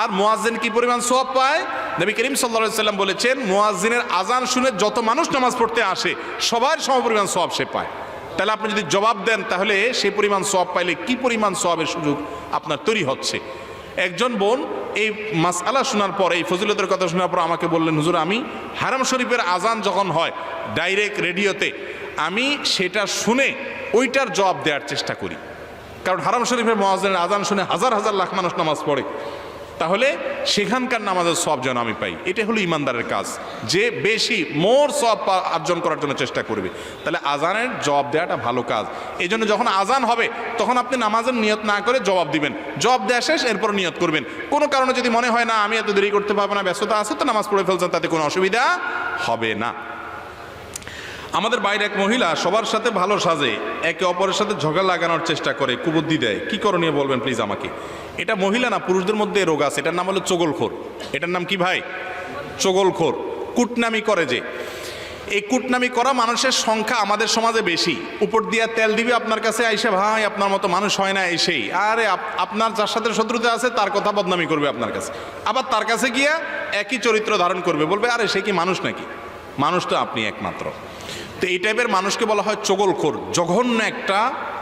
Speaker 1: আর মুয়াজ্জিন কি পরিমাণ সওয়াব পায়? নবী করিম সাল্লাল্লাহু আলাইহি ওয়াসাল্লাম বলেছেন, মুয়াজ্জিনের আজান শুনে যত মানুষ নামাজ পড়তে আসে সবার সমপরিমাণ সওয়াব সে পায়। তাহলে আপনি যদি জবাব দেন তাহলে সেই পরিমাণ সওয়াব পাইলে কি পরিমাণ সওয়াবের সুযোগ আপনার তৈরি হচ্ছে। একজন বোন এই মাসআলা শোনার পর, এই ফজিলতের কথা শোনার পর আমাকে বললেন, হুজুর আমি হারাম শরীফের আজান যখন হয় ডাইরেক্ট রেডিওতে, আমি সেটা শুনে ওইটার জবাব দেওয়ার চেষ্টা করি, কারণ হারাম শরীফের মুয়াজ্জিনের আজান শুনে হাজার হাজার লাখ মানুষ নামাজ পড়ে, তাহলে সেখানকার নামাজের সওয়াব যেন আমি পাই। এটা হলো ইমানদারের কাজ, যে বেশি মোর সওয়াব অর্জন করার জন্য চেষ্টা করবে। তাহলে আজানের জবাব দেওয়াটা ভালো কাজ। এই জন্য যখন আজান হবে তখন আপনি নামাজের নিয়ত না করে জবাব দিবেন, জবাব দেওয়া শেষ এরপর নিয়ত করবেন। কোনো কারণে যদি মনে হয় না আমি এত দেরি করতে পারবো না, ব্যস্ততা আছে, তো নামাজ পড়ে ফেলছেন, তাতে কোনো অসুবিধা হবে না। আমাদের বাইরে এক মহিলা সবার সাথে ভালো সাজে, একে অপরের সাথে ঝগড়া লাগানোর চেষ্টা করে, কুবুদ্ধি দেয়, কি করণীয় বলবেন প্লিজ আমাকে। এটা মহিলা না, পুরুষদের মধ্যে রোগ আছে, এটার নাম হলো চগলখোর। এটার নাম কি ভাই? চগলখোর। কুটনামি করে যে, এই কুটনামি করা মানুষের সংখ্যা আমাদের সমাজে বেশি। উপর দিয়া তেল দিবে আপনার কাছে আইসা, ভাই আপনার মতো মানুষ হয় না, এসেই আরে আপনার যার সাথে শত্রুতা আছে তার কথা বদনামি করবে আপনার কাছে, আবার তার কাছে গিয়া একই চরিত্র ধারণ করবে, বলবে আরে সে কি মানুষ নাকি? মানুষ তো আপনি একমাত্র। তো এই টাইপের মানুষকে বলা হয় চগলখোর। জঘন্য একটা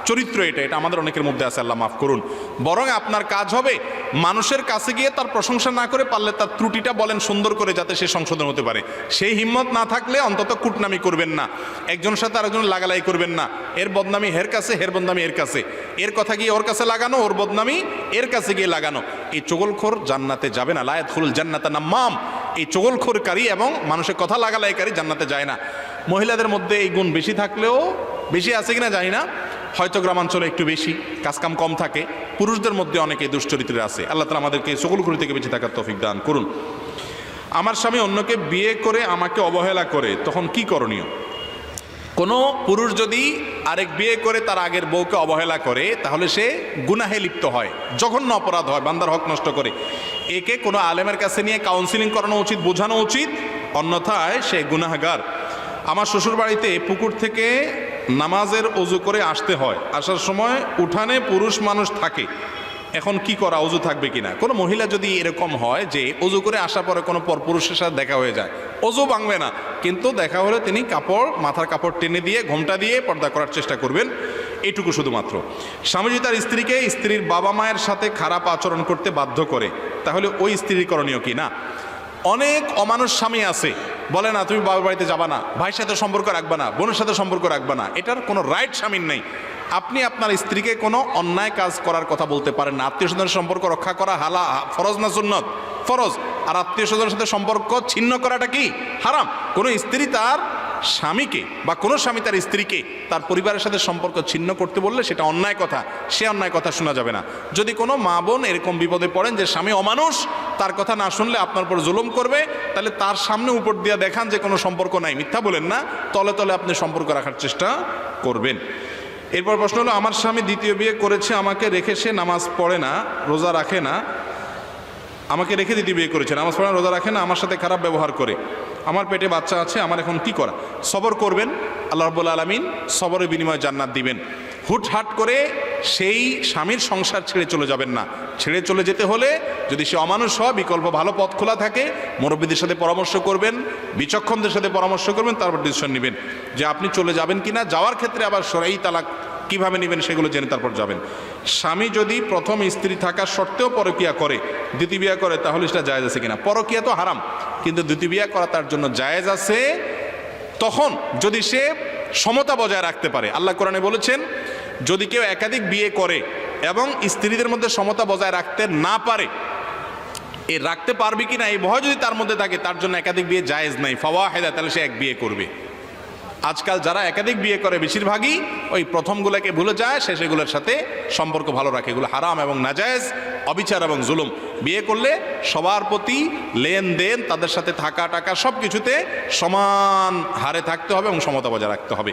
Speaker 1: চরিত্র এটা আমাদের অনেকের মধ্যে আছে, আল্লাহ মাফ করুন। বরং আপনার কাজ হবে মানুষের কাছে গিয়ে তার প্রশংসা না করে পারলে তার ত্রুটিটা বলেন সুন্দর করে, যাতে সে সংশোধন হতে পারে। সেই হিম্মত না থাকলে অন্তত কুটনামি করবেন না, একজনের সাথে আরেকজন লাগালাই করবেন না। এর বদনামি হের কাছে, হের বদনামি এর কাছে, এর কথা গিয়ে ওর কাছে লাগানো, ওর বদনামি এর কাছে গিয়ে লাগানো। এই চগলখোর জান্নাতে যাবে না। লা ইয়াদখুলুল জান্নাতা নাম্মাম। এই চগলখোরকারী এবং মানুষের কথা লাগালাইকারী জান্নাতে যায় না। মহিলাদের মধ্যে এই গুণ বেশি থাকলেও, বেশি আছে কিনা জানি না, হয়তো গ্রামাঞ্চলে একটু বেশি, কাজকাম কম থাকে। পুরুষদের মধ্যে অনেকে দুশ্চরিত্রের আছে। আল্লাহ তাআলা আমাদেরকে চগলখড়ি থেকে বেঁচে থাকার তৌফিক দান করুন। আমার স্বামী অন্যকে বিয়ে করে আমাকে অবহেলা করে, তখন কি করণীয়? কোনো পুরুষ যদি আরেক বিয়ে করে তার আগের বউকে অবহেলা করে, তাহলে সে গুনাহে লিপ্ত হয়, জঘন্য অপরাধ হয়, বান্দার হক নষ্ট করে। একে কোনো আলেমের কাছে নিয়ে কাউন্সিলিং করানো উচিত, বোঝানো উচিত, অন্যথায় সে গুনাহগার। আমার শ্বশুর বাড়িতে পুকুর থেকে নামাজের অজু করে আসতে হয়, আসার সময় উঠানে পুরুষ মানুষ থাকে, এখন কি করা, অজু থাকবে কিনা? কোনো মহিলা যদি এরকম হয় যে অজু করে আসার পরে কোনো পরপুরুষের সাথে দেখা হয়ে যায়, অজু ভাঙবে না, কিন্তু দেখা হলে তিনি মাথার কাপড় টেনে দিয়ে ঘোমটা দিয়ে পর্দা করার চেষ্টা করবেন, এইটুকু শুধুমাত্র। স্বামী যদি তার স্ত্রীকে স্ত্রীর বাবা মায়ের সাথে খারাপ আচরণ করতে বাধ্য করে, তাহলে ওই স্ত্রীর করণীয় কি না? অনেক অমানুষ স্বামী আছে, বলে না তুমি বাবার বাড়িতে যাবা না, ভাইয়ের সাথে সম্পর্ক রাখবা না, বোনের সাথে সম্পর্ক রাখবা না, এটার কোনো রাইট স্বামীর নেই। আপনি আপনার স্ত্রীকে কোনো অন্যায় কাজ করার কথা বলতে পারেন না। আত্মীয় স্বজনের সম্পর্ক রক্ষা করা ফরজ না সুন্নত? ফরজ। আর আত্মীয় স্বজনের সাথে সম্পর্ক ছিন্ন করাটা কি? হারাম। কোনো স্ত্রী তার স্বামীকে বা কোনো স্বামী তার স্ত্রীকে তার পরিবারের সাথে সম্পর্ক ছিন্ন করতে বললে সেটা অন্যায় কথা, সে অন্যায় কথা শোনা যাবে না। যদি কোনো মা বোন এরকম বিপদে পড়েন যে স্বামী অমানুষ, তার কথা না শুনলে আপনার উপর জুলুম করবে, তাহলে তার সামনে উপর দিয়ে দেখান যে কোনো সম্পর্ক নাই, মিথ্যা বলেন না, তলে তলে আপনি সম্পর্ক রাখার চেষ্টা করবেন। এরপর প্রশ্ন হলো, আমার স্বামী দ্বিতীয় বিয়ে করেছে, আমাকে রেখে সে নামাজ পড়ে না, রোজা রাখে না, আমাকে রেখে দ্বিতীয় বিয়ে করেছে, নামাজ পড়ে না, রোজা রাখে না, আমার সাথে খারাপ ব্যবহার করে, আমার পেটে বাচ্চা আছে, আমার এখন কি করা? সবর করবেন, আল্লাহ রাব্বুল আলামিন সবরের বিনিময়ে জান্নাত দিবেন। হুটহাট করে সেই স্বামীর সংসার ছেড়ে চলে যাবেন না। ছেড়ে চলে যেতে হলে যদি সে অমানুষ হয়, বিকল্প ভালো পথ খোলা থাকে, মুরব্বীদের সাথে পরামর্শ করবেন, বিচক্ষণদের সাথে পরামর্শ করবেন, তারপর ডিসিশন নেবেন যে আপনি চলে যাবেন কিনা। যাওয়ার ক্ষেত্রে আবার শরঈ তালাক কিভাবে নেবেন সেগুলো জেনে তারপর যাবেন। স্বামী যদি প্রথম স্ত্রী থাকার সত্ত্বেও পরকীয়া করে, দ্বিতীয় বিয়ে করে, তাহলে সেটা জায়েজ আছে কিনা? পরকীয়া তো হারাম, কিন্তু দ্বিতীয় বিয়ে করা তার জন্য জায়েজ আছে তখন যদি সে সমতা বজায় রাখতে পারে। আল্লাহ কোরআনে বলেছেন, যদি কেউ একাধিক বিয়ে করে এবং স্ত্রীদের মধ্যে সমতা বজায় রাখতে না পারে, রাখতে পারবে কিনা এই ভয় যদি তার মধ্যে থাকে, তার জন্য একাধিক বিয়ে জায়েজ নাই, ফাওয়াহিদা, তাহলে সে এক বিয়ে করবে। আজকাল যারা একাধিক বিয়ে করে বেশিরভাগই ওই প্রথমগুলোকে ভুলে যায়, শেষেগুলোর সাথে সম্পর্ক ভালো রাখে। এগুলো হারাম এবং নাজায়েজ, অবিচার এবং জুলুম। বিয়ে করলে সবার প্রতি লেনদেন, তাদের সাথে থাকা টাকা সব কিছুতে সমান হারে থাকতে হবে এবং সমতা বজায় রাখতে হবে।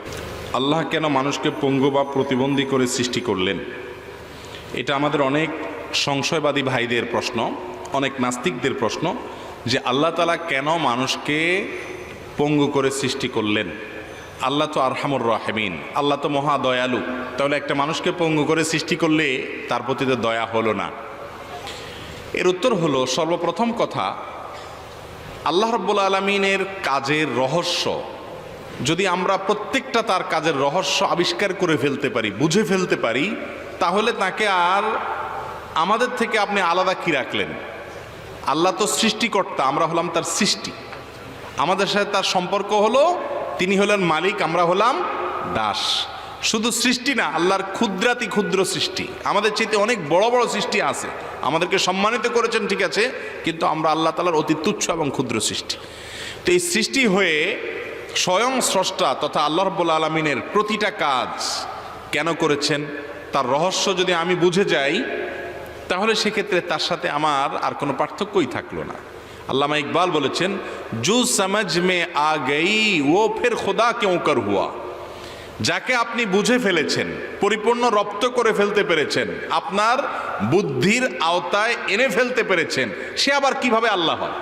Speaker 1: আল্লাহ কেন মানুষকে পঙ্গু বা প্রতিবন্ধী করে সৃষ্টি করলেন? এটা আমাদের অনেক সংশয়বাদী ভাইদের প্রশ্ন, অনেক নাস্তিকদের প্রশ্ন, যে আল্লাহ তাআলা কেন মানুষকে পঙ্গু করে সৃষ্টি করলেন? আল্লাহ তো আরহামুর রাহিমিন, আল্লাহ তো মহা দয়ালু, তাহলে একটা মানুষকে পঙ্গু করে সৃষ্টি করলে তার প্রতি তো দয়া হলো না? এর উত্তর হলো, সর্বপ্রথম কথা, আল্লাহ রাব্বুল আলামিনের কাজের রহস্য যদি আমরা প্রত্যেকটা তার কাজের রহস্য আবিষ্কার করে ফেলতে পারি, বুঝে ফেলতে পারি, তাহলে তাকে আর আমাদের থেকে আপনি আলাদা কি রাখলেন? আল্লাহ তো সৃষ্টিকর্তা, আমরা হলাম তার সৃষ্টি, আমাদের সাথে তার সম্পর্ক হলো তিনি হলেন মালিক, আমরা হলাম দাস। শুধু সৃষ্টি না, আল্লাহর ক্ষুদ্রাতি ক্ষুদ্র সৃষ্টি, আমাদের চাইতে অনেক বড় বড় সৃষ্টি আছে, আমাদেরকে সম্মানিত করেছেন ঠিক আছে, কিন্তু আমরা আল্লাহ তাআলার অতি তুচ্ছ এবং ক্ষুদ্র সৃষ্টি। তো এই সৃষ্টি হয়ে স্বয়ং স্রষ্টা তথা আল্লাহ রাব্বুল আলামিনের প্রতিটা কাজ কেন করেছেন, তার রহস্য যদি আমি বুঝে যাই, তাহলে সেক্ষেত্রে তার সাথে আমার আর কোনো পার্থক্যই থাকলো না। আল্লামা ইকবাল বলেছেন, জু সমঝ মে আ গই ও ফির খুদা ক্যোं কর হুয়া। যাকে আপনি বুঝে ফেলেছেন, পরিপূর্ণ রপ্ত করে ফেলতে পেরেছেন, আপনার বুদ্ধির আওতায় এনে ফেলতে পেরেছেন, সে আবার কিভাবে আল্লাহ হয়?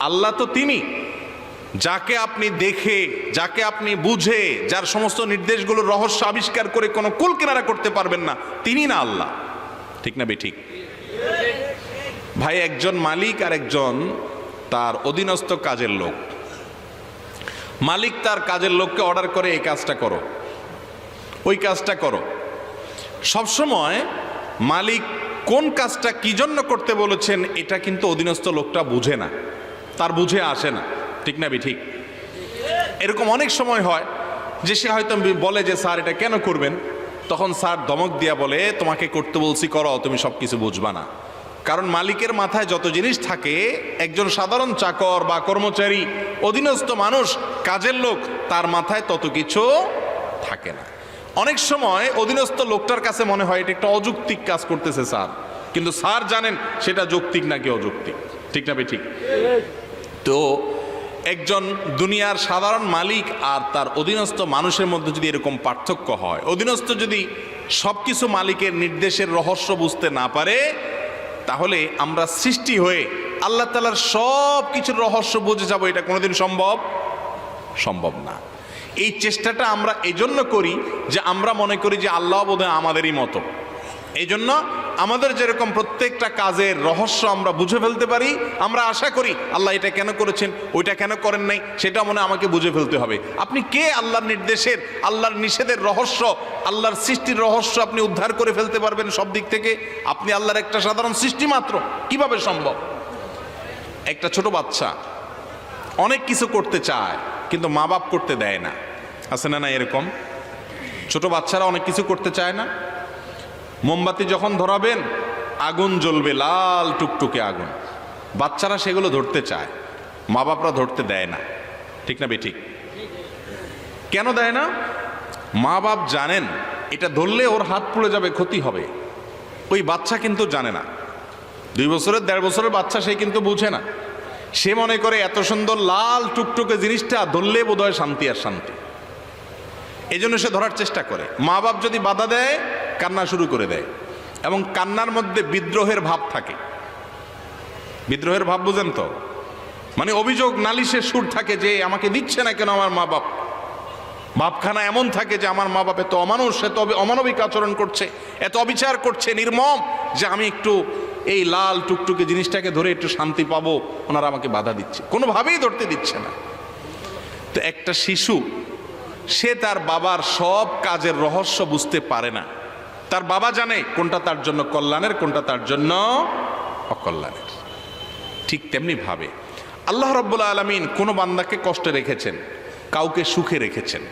Speaker 1: আল্লাহ তো তিনি, যাকে আপনি দেখে, যাকে আপনি বুঝে, যার সমস্ত নির্দেশগুলোর রহস্য আবিষ্কার করে কোনো কুল কিনারা করতে পারবেন না, তিনি না আল্লাহ? ঠিক না বে ঠিক? ভাই, একজন মালিক আর একজন তার অধীনস্থ কাজের লোক। মালিক তার কাজের লোককে অর্ডার করে, এই কাজটা করো, ওই কাজটা করো। সবসময় মালিক কোন কাজটা কি জন্য করতে বলেছেন এটা কিন্তু অধীনস্থ লোকটা বুঝে না, তার বুঝে আসে না। ঠিক না বে ঠিক? এরকম অনেক সময় হয় যে সে হয়তো বলে যে স্যার এটা কেন করবেন, তখন স্যার ধমক দিয়া বলে তোমাকে করতে বলছি করো, তুমি সব কিছু বুঝবা না। কারণ মালিকের মাথায় যত জিনিস থাকে, একজন সাধারণ চাকর বা কর্মচারী, অধীনস্থ মানুষ, কাজের লোক, তার মাথায় তত কিছু থাকে না। অনেক সময় অধীনস্থ লোকটার কাছে মনে হয় এটা একটা অযৌক্তিক কাজ করতেছে স্যার, কিন্তু স্যার জানেন সেটা যৌক্তিক নাকি অযৌক্তিক। ঠিক না ঠিক? তো একজন দুনিয়ার সাধারণ মালিক আর তার অধীনস্থ মানুষের মধ্যে যদি এরকম পার্থক্য হয়, অধীনস্থ যদি সব কিছু মালিকের নির্দেশের রহস্য বুঝতে না পারে, তাহলে আমরা সৃষ্টি হয়ে আল্লাহ তাআলার সব কিছুর রহস্য বুঝে যাব, এটা কোনোদিন সম্ভব না। এই চেষ্টাটা আমরা এজন্য করি যে আমরা মনে করি যে আল্লাহ বোধহয় আমাদেরই মতো। এই জন্য আমাদের যেরকম প্রত্যেকটা কাজের রহস্য আমরা বুঝে ফেলতে পারি, আমরা আশা করি আল্লাহ এটা কেন করেছেন, ওইটা কেন করেন নাই, সেটা মনে আমাকে বুঝে ফেলতে হবে। আপনি কে আল্লাহর নির্দেশের, আল্লাহর নিষেধের রহস্য, আল্লাহর সৃষ্টির রহস্য আপনি উদ্ধার করে ফেলতে পারবেন সব দিক থেকে? আপনি আল্লাহর একটা সাধারণ সৃষ্টি মাত্র, কিভাবে সম্ভব? একটা ছোট বাচ্চা অনেক কিছু করতে চায় কিন্তু মা বাপ করতে দেয় না, আছে না? না, এরকম ছোট বাচ্চারা অনেক কিছু করতে চায় না। মোমবাতি যখন ধরাবেন আগুন জ্বলবে, লাল টুকটুকে আগুন, বাচ্চারা সেগুলো ধরতে চায়, মা বাপরা ধরতে দেয় না, ঠিক না বেঠিক? কেন দেয় না? মা বাপ জানেন এটা ধরলে ওর হাত পুড়ে যাবে, ক্ষতি হবে। ওই বাচ্চা কিন্তু জানে না, 2 বছরের 1.5 বছরের বাচ্চা, সে কিন্তু বুঝে না। সে মনে করে এত সুন্দর লাল টুকটুকে জিনিসটা ধরলে বোধহয় শান্তি আর শান্তি, এই জন্য সে ধরার চেষ্টা করে। মা বাপ যদি বাধা দেয় কান্না শুরু করে দেয়, এবং কান্নার মধ্যে বিদ্রোহের ভাব থাকে। বিদ্রোহের ভাব বুঝেন তো? মানে অভিযোগ, নালিশের সুর থাকে যে আমাকে দিচ্ছে না কেন আমার মা বাপ। ভাবখানা এমন থাকে যে আমার মা বাপ এত অমানুষ, এত অমানবিক আচরণ করছে, এত অবিচার করছে, নির্মম, যে আমি একটু এই লাল টুকটুকে জিনিসটাকে ধরে একটু শান্তি পাবো, ওনারা আমাকে বাধা দিচ্ছে, কোনোভাবেই ধরতে দিচ্ছে না। তো একটা শিশু, সে তার বাবার সব কাজের রহস্য বুঝতে পারে না। তার বাবা জানে কোনটা তার জন্য কল্যাণের, কোনটা তার জন্য অকল্যাণের। ঠিক তেমনি ভাবে আল্লাহ রাব্বুল আলামিন কোনো বান্দাকে কষ্টে রেখেছেন, কাউকে সুখে রেখেছেন।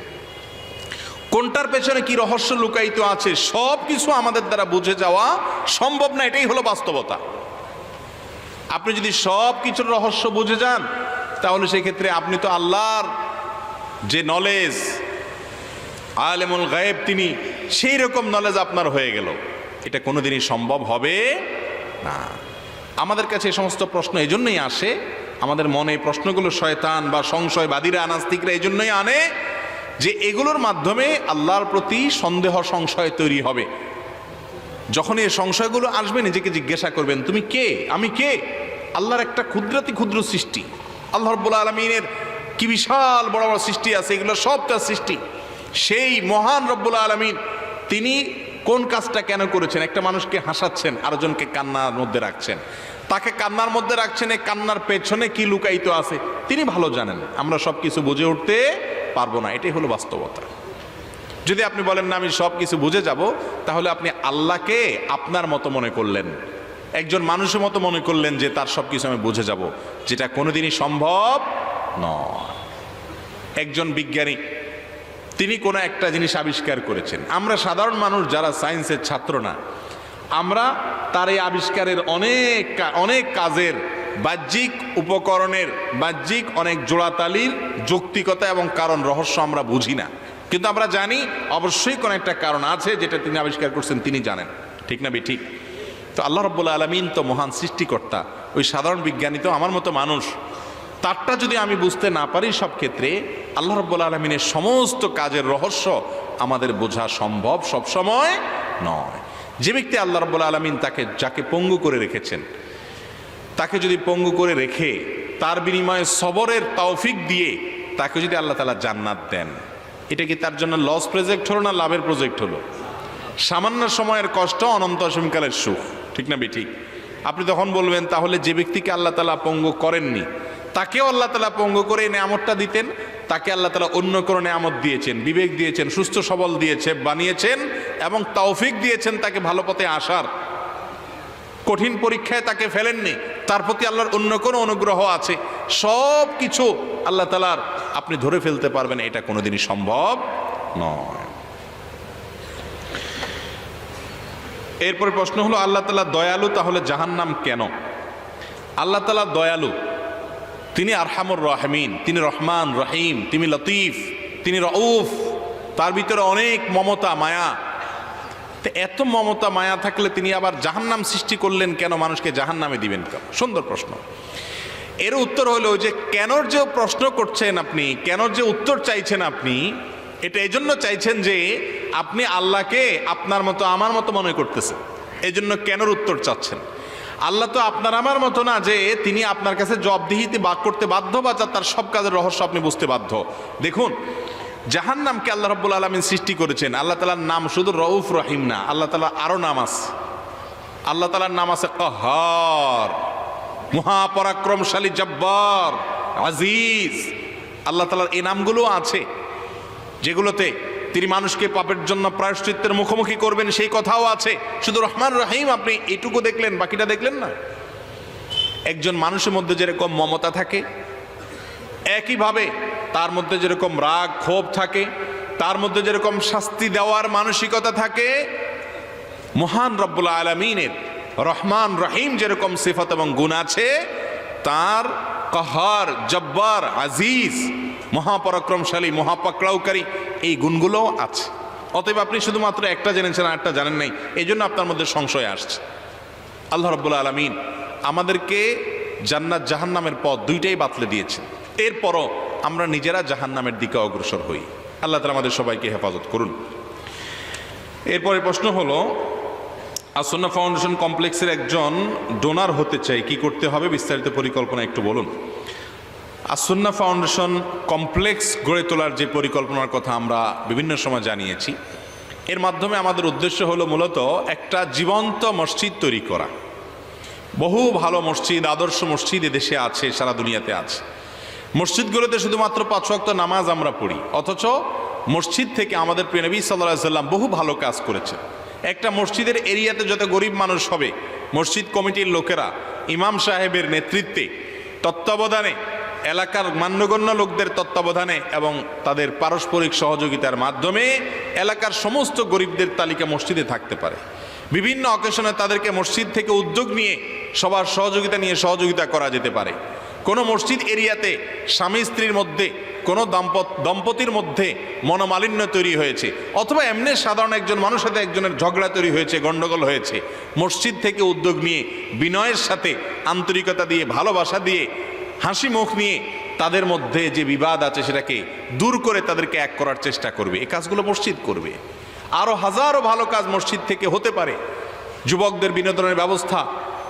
Speaker 1: কোনটার পেছনে কি রহস্য লুকায়িত আছে সব কিছু আমাদের দ্বারা বুঝে যাওয়া সম্ভব না, এটাই হলো বাস্তবতা। আপনি যদি সব কিছুর রহস্য বুঝে যান তাহলে সেই ক্ষেত্রে আপনি তো আল্লাহর যে নলেজ, আলেমুল গায়েব, তিনি সেই রকম নলেজ আপনার হয়ে গেল, এটা কোনোদিনই সম্ভব হবে না। আমাদের কাছে এই সমস্ত প্রশ্ন এই জন্যই আসে, আমাদের মনে প্রশ্নগুলো শয়তান বা সংশয়বাদীরা, নাস্তিকরা এই জন্যই আনে যে এগুলোর মাধ্যমে আল্লাহর প্রতি সন্দেহ সংশয় তৈরি হবে। যখন এই সংশয়গুলো আসবে নিজেকে জিজ্ঞাসা করবেন, তুমি কে, আমি কে? আল্লাহর একটা ক্ষুদ্রাতি ক্ষুদ্র সৃষ্টি, আল্লাহ রাব্বুল আলামিনের কি বিশাল বড় বড় সৃষ্টি আছে, এগুলো সব তার সৃষ্টি। সেই মহান রব্বুল আলামিন তিনি কোন কাজটা কেন করেছেন? একটা মানুষকে হাসাচ্ছেন, আরেকজনকে কান্নার মধ্যে রাখছেন, তাকে কান্নার মধ্যে রাখছেন, এই কান্নার পেছনে কি লুকায়িত আছে তিনি ভালো জানেন। আমরা সব কিছু বুঝে উঠতে পারবো না, এটাই হলো বাস্তবতা। যদি আপনি বলেন না আমি সব কিছু বুঝে যাব, তাহলে আপনি আল্লাহকে আপনার মতো মনে করলেন, একজন মানুষের মতো মনে করলেন যে তার সব কিছু আমি বুঝে যাব, যেটা কোনোদিনই সম্ভব নয়। একজন বিজ্ঞানী তিনি কোনো একটা জিনিস আবিষ্কার করেছেন, আমরা সাধারণ মানুষ যারা সায়েন্সের ছাত্র না, আমরা তার এই আবিষ্কারের অনেক কাজের বাহ্যিক উপকরণের, বাহ্যিক অনেক জোড়াতালির যৌক্তিকতা এবং কারণ রহস্য আমরা বুঝি না, কিন্তু আমরা জানি অবশ্যই কোনো একটা কারণ আছে যেটা তিনি আবিষ্কার করছেন, তিনি জানেন, ঠিক না ঠিক? তো আল্লাহ রাব্বুল আলামিন তো মহান সৃষ্টিকর্তা, ওই সাধারণ বিজ্ঞানী তো আমার মতো মানুষ, তারটা যদি আমি বুঝতে না পারি সব ক্ষেত্রে, আল্লাহ রাব্বুল আলামিনের সমস্ত কাজের রহস্য আমাদের বোঝা সম্ভব সব সময় নয়। যে ব্যক্তি আল্লাহ রাব্বুল আলামিন যাকে পঙ্গু করে রেখেছেন, তাকে যদি পঙ্গু করে রেখে তার বিনিময়ে সবরের তৌফিক দিয়ে তাকে যদি আল্লাহ তাআলা জান্নাত দেন, এটা কি তার জন্য লস প্রজেক্ট হলো না লাভের প্রজেক্ট হলো? সামান্য সময়ের কষ্ট, অনন্ত অসীমকালের সুখ, ঠিক না ঠিক? আপনি তখন বলবেন তাহলে যে ব্যক্তিকে আল্লাহ তাআলা পঙ্গু করেননি তাকেও আল্লাহ তাআলা পঙ্গু করে নেয়ামতটা দিতেন, তাকে আল্লাহ তাআলা অন্য কোনো নেয়ামত দিয়েছেন, বিবেক দিয়েছেন, সুস্থ সবল দিয়েছেন, বানিয়েছেন এবং তৌফিক দিয়েছেন তাকে ভালো পথে আসার। কঠিন পরীক্ষায় তাকে ফেলেননি, তার প্রতি আল্লাহর অন্য কোনো অনুগ্রহ আছে। সব কিছু আল্লাহ তাআলার আপনি ধরে ফেলতে পারবেন, এটা কোনোদিনই সম্ভব নয়। এরপরে প্রশ্ন হলো, আল্লাহ তাআলা দয়ালু, তাহলে জাহান্নাম কেন? আল্লাহ তাআলা দয়ালু, তিনি আরহামুর রাহিমিন, তিনি রহমান রহিম, তিনি লতিফ, তিনি রউফ, তার ভিতরে অনেক মমতা মায়া। তো এত মমতা মায়া থাকলে তিনি আবার জাহান্নাম সৃষ্টি করলেন কেন? মানুষকে জাহান্নামে দিবেন কেন? সুন্দর প্রশ্ন। এর উত্তর হলো যে কেনর যে প্রশ্ন করছেন আপনি, কেনর যে উত্তর চাইছেন আপনি, এটা এই জন্য চাইছেন যে আপনি আল্লাহকে আপনার মতো আমার মতো মনে করতেছেন, এই জন্য কেনর উত্তর চাচ্ছেন। আল্লাহ তো আপনার আমার মতো না যে তিনি আপনার কাছে জবাবদিহিতে বাক করতে বাধ্য বা তার সব কাজের রহস্য আপনি বুঝতে বাধ্য। দেখুন, জাহান্নামকে আল্লাহ রাব্বুল আলামিন সৃষ্টি করেছেন। আল্লাহ তাআলার নাম শুধু রউফ রহিম না, আল্লাহ তাআলা আরো নাম আছে। আল্লাহ তাআলার নাম আছে কাহ্হার, মহাপরাক্রমশালী, জব্বার, আজিজ। আল্লাহ তাআলার এই নামগুলো আছে যেগুলোতে তিনি মানুষকে পাপের জন্য প্রায়শ্চিত্তের মুখোমুখি করবেন, সেই কথাও আছে। শুধু রহমান রহিম আপনি এইটুকু দেখলেন, বাকিটা দেখলেন না। একজন মানুষের মধ্যে যেরকম মমতা থাকে, একইভাবে তার মধ্যে যেরকম রাগ ক্ষোভ থাকে, তার মধ্যে যেরকম শাস্তি দেওয়ার মানসিকতা থাকে, মহান রব্বুল আলামিনের রহমান রহিম যেরকম সিফাত এবং গুণ আছে, তার কাহার, জব্বার, আজিজ, মহাপরাক্রমশালী, মহাপাকড়াওকারী এই গুণগুলোও আছে। অতএব আপনি শুধুমাত্র একটা জেনেছেন আর একটা জানেন নাই, এই জন্য আপনার মধ্যে সংশয় আসছে। আল্লাহ রাব্বুল আলামিন আমাদেরকে জান্নাত জাহান্নামের পথ দুইটাই বাতলে দিয়েছেন, এরপরও আমরা নিজেরা জাহান্নামের দিকে অগ্রসর হই। আল্লাহ তাআলা আমাদের সবাইকে হেফাজত করুন। এরপরে প্রশ্ন হলো, আসন্না ফাউন্ডেশন কমপ্লেক্সের একজন ডোনার হতে চাই, কি করতে হবে? বিস্তারিত পরিকল্পনা একটু বলুন। আসন্না ফাউন্ডেশন কমপ্লেক্স গড়ে তোলার যে পরিকল্পনার কথা আমরা বিভিন্ন সময় জানিয়েছি, এর মাধ্যমে আমাদের উদ্দেশ্য হলো মূলত একটা জীবন্ত মসজিদ তৈরি করা। বহু ভালো মসজিদ, আদর্শ মসজিদ এদেশে আছে, সারা দুনিয়াতে আছে। মসজিদগুলোতে শুধুমাত্র 5 ওয়াক্ত নামাজ আমরা পড়ি, অথচ মসজিদ থেকে আমাদের প্রিয় নবী সাল্লাল্লাহু আলাইহি সাল্লাম বহু ভালো কাজ করেছেন। একটা মসজিদের এরিয়াতে যত গরিব মানুষ হবে, মসজিদ কমিটির লোকেরা ইমাম সাহেবের নেতৃত্বে, তত্ত্বাবধানে, এলাকার মান্যগণ্য লোকদের তত্ত্বাবধানে এবং তাদের পারস্পরিক সহযোগিতার মাধ্যমে এলাকার সমস্ত গরিবদের তালিকা মসজিদে থাকতে পারে। বিভিন্ন অকেশনে তাদেরকে মসজিদ থেকে উদ্যোগ নিয়ে সবার সহযোগিতা নিয়ে সহযোগিতা করা যেতে পারে। কোনো মসজিদ এরিয়াতে স্বামী স্ত্রীর মধ্যে, কোনো দম্পতির মধ্যে মনোমালিন্য তৈরি হয়েছে, অথবা এমনি সাধারণ একজন মানুষের সাথে একজনের ঝগড়া তৈরি হয়েছে, গণ্ডগোল হয়েছে, মসজিদ থেকে উদ্যোগ নিয়ে বিনয়ের সাথে, আন্তরিকতা দিয়ে, ভালোবাসা দিয়ে, হাসি মুখ নিয়ে তাদের মধ্যে যে বিবাদ আছে সেটাকে দূর করে তাদেরকে এক করার চেষ্টা করবে। এই কাজগুলো মসজিদ করবে। আরও হাজারো ভালো কাজ মসজিদ থেকে হতে পারে। যুবকদের বিনোদনের ব্যবস্থা,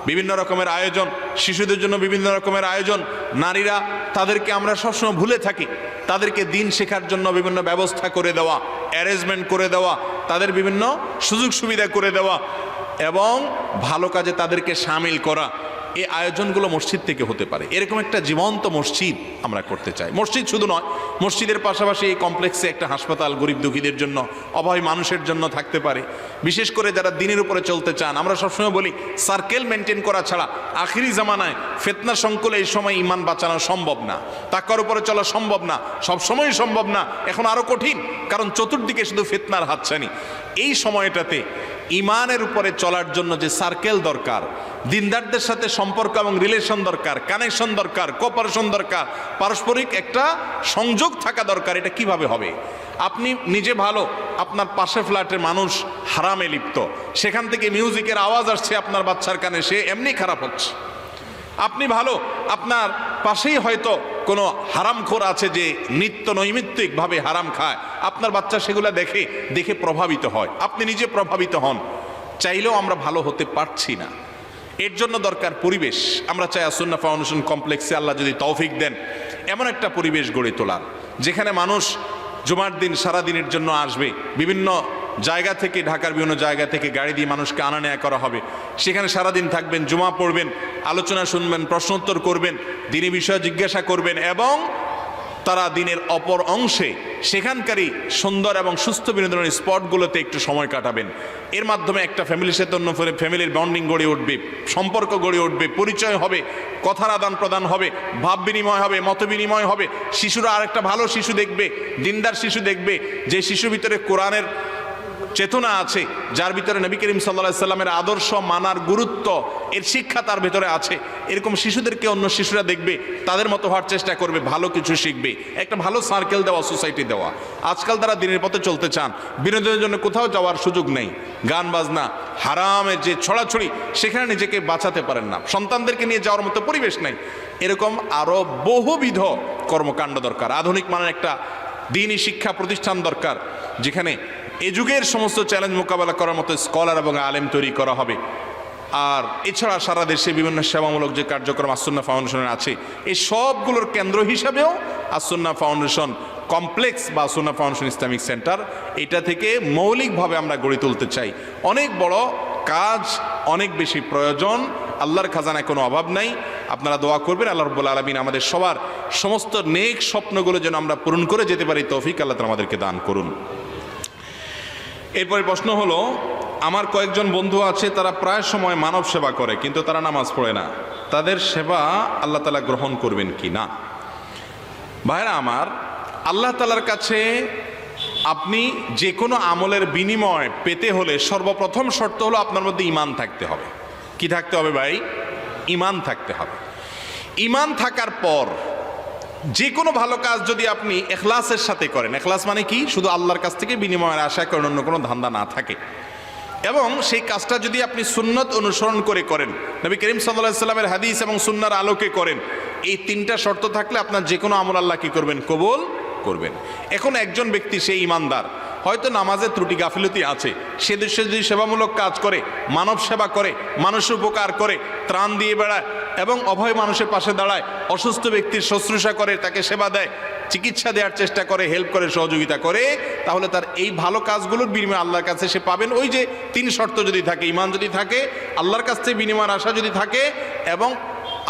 Speaker 1: বিভিন্ন রকমের আয়োজন, শিশুদের জন্য বিভিন্ন রকমের আয়োজন। নারীরা, তাদেরকে আমরা সবসময় ভুলে থাকি, তাদেরকে দিন শেখার জন্য বিভিন্ন ব্যবস্থা করে দেওয়া, অ্যারেঞ্জমেন্ট করে দেওয়া, তাদের বিভিন্ন সুযোগ সুবিধা করে দেওয়া এবং ভালো কাজে তাদেরকে সামিল করা, এই আয়োজনগুলো মসজিদ থেকে হতে পারে। এরকম একটা জীবন্ত মসজিদ আমরা করতে চাই। মসজিদ শুধু নয়, মসজিদের পাশাপাশি এই কমপ্লেক্সে একটা হাসপাতাল গরিব দুঃখীদের জন্য, অভাবী মানুষের জন্য থাকতে পারে। বিশেষ করে যারা দিনের উপরে চলতে চান, আমরা সবসময় বলি সার্কেল মেনটেন করা ছাড়া আখিরি জামানায় ফিতনা সংকুলে এই সময় ইমান বাঁচানো সম্ভব না, তাকওয়ার উপরে চলা সম্ভব না, সবসময়ই সম্ভব না, এখন আরও কঠিন, কারণ চতুর্দিকে শুধু ফিতনার হাতছানি। এই সময়টাতে ইমানের উপরে চলার জন্য যে সার্কেল দরকার, দিনদারদের সাথে সম্পর্ক এবং রিলেশন দরকার, কানেকশন দরকার, কোঅপারেশন দরকার, পারস্পরিক একটা সংযোগ থাকা দরকার। এটা কিভাবে হবে? আপনি নিজে ভালো, আপনার পাশে ফ্ল্যাটের মানুষ হারামে লিপ্ত, সেখান থেকে মিউজিকের আওয়াজ আসছে আপনার বাচ্চার কানে, সে এমনি খারাপ হচ্ছে। আপনি ভালো, আপনার পাশেই হয়তো কোনো হারামখোর আছে যে নিত্য নৈমিত্তিকভাবে হারাম খায়, আপনার বাচ্চা সেগুলো দেখে দেখে প্রভাবিত হয়, আপনি নিজে প্রভাবিত হন। চাইলেও আমরা ভালো হতে পারছি না। এর জন্য দরকার পরিবেশ। আমরা চাই আসন্না ফাউন্ডেশন কমপ্লেক্সে আল্লাহ যদি তৌফিক দেন, এমন একটা পরিবেশ গড়ে তোলার যেখানে মানুষ জুমার দিন সারাদিনের জন্য আসবে। বিভিন্ন জায়গা থেকে, ঢাকার বিভিন্ন জায়গা থেকে গাড়ি দিয়ে মানুষকে আনা নেয়া করা হবে। সেখানে সারাদিন থাকবেন, জুমা পড়বেন, আলোচনা শুনবেন, প্রশ্নোত্তর করবেন, দিনী বিষয় জিজ্ঞাসা করবেন এবং তারা দিনের অপর অংশে সেখানকারই সুন্দর এবং সুস্থ বিনোদনের স্পটগুলোতে একটু সময় কাটাবেন। এর মাধ্যমে একটা ফ্যামিলির সাথে অন্য ফ্যামিলির বন্ডিং গড়ে উঠবে, সম্পর্ক গড়ে উঠবে, পরিচয় হবে, কথার আদান প্রদান হবে, ভাব বিনিময় হবে, মত বিনিময় হবে। শিশুরা আরেকটা ভালো শিশু দেখবে, দিনদার শিশু দেখবে, যে শিশুর ভিতরে কোরআনের চেতনা আছে, যার ভিতরে নবী করিম সাল্লাল্লাহু আলাইহি সাল্লামের আদর্শ মানার গুরুত্ব, এর শিক্ষা তার ভিতরে আছে। এরকম শিশুদেরকে অন্য শিশুরা দেখবে, তাদের মতো হওয়ার চেষ্টা করবে, ভালো কিছু শিখবে। একটা ভালো সার্কেল দেওয়া, সোসাইটি দেওয়া। আজকাল তারা দিনের পথে চলতে চান, বিনোদনের জন্য কোথাও যাওয়ার সুযোগ নেই, গান বাজনা, হারামের যে ছড়াছড়ি, সেখানে নিজেকে বাঁচাতে পারেন না, সন্তানদেরকে নিয়ে যাওয়ার মতো পরিবেশ নেই। এরকম আরও বহুবিধ কর্মকাণ্ড দরকার। আধুনিক মানের একটা দ্বীনি শিক্ষা প্রতিষ্ঠান দরকার, যেখানে এ যুগের সমস্ত চ্যালেঞ্জ মোকাবেলা করার মতো স্কলার এবং আলেম তৈরি করা হবে। আর এছাড়া সারা দেশে বিভিন্ন সেবামূলক যে কার্যক্রম আসুন্নাহ ফাউন্ডেশনের আছে, এই সবগুলোর কেন্দ্র হিসাবেও আসুন্নাহ ফাউন্ডেশন কমপ্লেক্স বা আসুন্নাহ ফাউন্ডেশন ইসলামিক সেন্টার, এটা থেকে মৌলিকভাবে আমরা গড়ে তুলতে চাই। অনেক বড় কাজ, অনেক বেশি প্রয়োজন, আল্লাহর খাজানায় কোনো অভাব নাই। আপনারা দোয়া করবেন আল্লাহ রাব্বুল আলামিন আমাদের সবার সমস্ত নেক স্বপ্নগুলো যেন আমরা পূরণ করে যেতে পারি, তৌফিক আল্লাহ তাআলা আমাদেরকে দান করুন। এরপরে প্রশ্ন হলো, আমার কয়েকজন বন্ধু আছে তারা প্রায় সময় মানব সেবা করে কিন্তু তারা নামাজ পড়ে না, তাদের সেবা আল্লাহ তাআলা গ্রহণ করবেন কি না? ভাইরা আমার, আল্লাহ তাআলার কাছে আপনি যে কোনো আমলের বিনিময় পেতে হলে সর্বপ্রথম শর্ত হলো আপনার মধ্যে ঈমান থাকতে হবে। কি থাকতে হবে ভাই? ঈমান থাকতে হবে। ঈমান থাকার পর যে কোনো ভালো কাজ যদি আপনি ইখলাসের সাথে করেন, ইখলাস মানে কি? শুধু আল্লাহর কাছ থেকে বিনিময়ের আশা করেন, অন্য কোনো ধান্দা না থাকে, এবং সেই কাজটা যদি আপনি সুন্নত অনুসরণ করে করেন, নবী করিম সাল্লাল্লাহু আলাইহি সাল্লামের হাদিস এবং সুন্নাহর আলোকে করেন, এই তিনটা শর্ত থাকলে আপনার যে কোনো আমল আল্লাহ কি করবেন? কবুল করবেন। এখন একজন ব্যক্তি সে ঈমানদার, হয়তো নামাজের ত্রুটি গাফিলতি আছে, সে দেশে যদি সেবামূলক কাজ করে, মানব সেবা করে, মানুষের উপকার করে, ত্রাণ দিয়ে বেড়ায় এবং অভয় মানুষের পাশে দাঁড়ায়, অসুস্থ ব্যক্তির শুশ্রূষা করে, তাকে সেবা দেয়, চিকিৎসা দেওয়ার চেষ্টা করে, হেল্প করে, সহযোগিতা করে, তাহলে তার এই ভালো কাজগুলোর বিনিময়ে আল্লাহর কাছে সে পাবেন ওই যে তিন শর্ত যদি থাকে, ঈমান যদি থাকে, আল্লাহর কাছ থেকে বিনিময়ের আশা যদি থাকে, এবং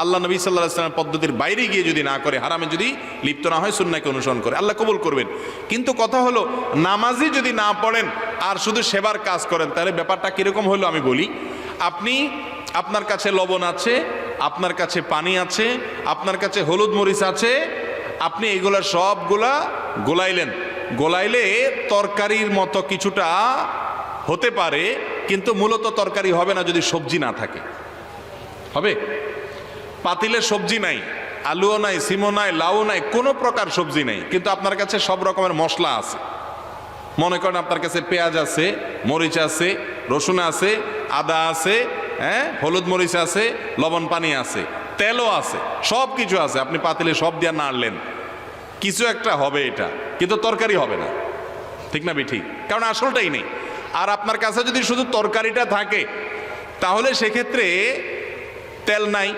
Speaker 1: আল্লাহ নবী সাল্লাল্লাহু আলাইহি ওয়াসাল্লাম পদ্ধতির বাইরে গিয়ে যদি না করে, হারামে যদি লিপ্ত না হয়, সুন্নাহকে অনুসরণ করে, আল্লাহ কবুল করবেন। কিন্তু কথা হলো, নামাজই যদি না পড়েন আর শুধু সেবার কাজ করেন, তাহলে ব্যাপারটা কিরকম হলো আমি বলি। আপনার কাছে লবণ আছে, আপনার কাছে পানি আছে, আপনার কাছে হলুদ মরিচ আছে, আপনি এগুলা সবগুলা গোলাইলে তরকারির মতো কিছুটা হতে পারে, কিন্তু মূলত তরকারি হবে না যদি সবজি না থাকে। হবে? পাতিলে সবজি নাই, আলুও নাই, সিমও নাই, লাউ নাই, কোনো প্রকার সবজি নাই, কিন্তু আপনার কাছে সব রকমের মশলা আছে। মনে করেন আপনার কাছে পেঁয়াজ আছে, মরিচ আছে, রসুন আছে, আদা আছে, হলুদ মরিচ আছে, লবণ পানি আছে, তেলও আছে, সব কিছু আছে, আপনি পাতিলে সব দিয়ে নাড়লেন, কিছু একটা হবে এটা, কিন্তু তরকারি হবে না। ঠিক না ঠিক? কারণ আসলটাই নেই। আর আপনার কাছে যদি শুধু তরকারিটা থাকে, তাহলে সেক্ষেত্রে তেল নাই,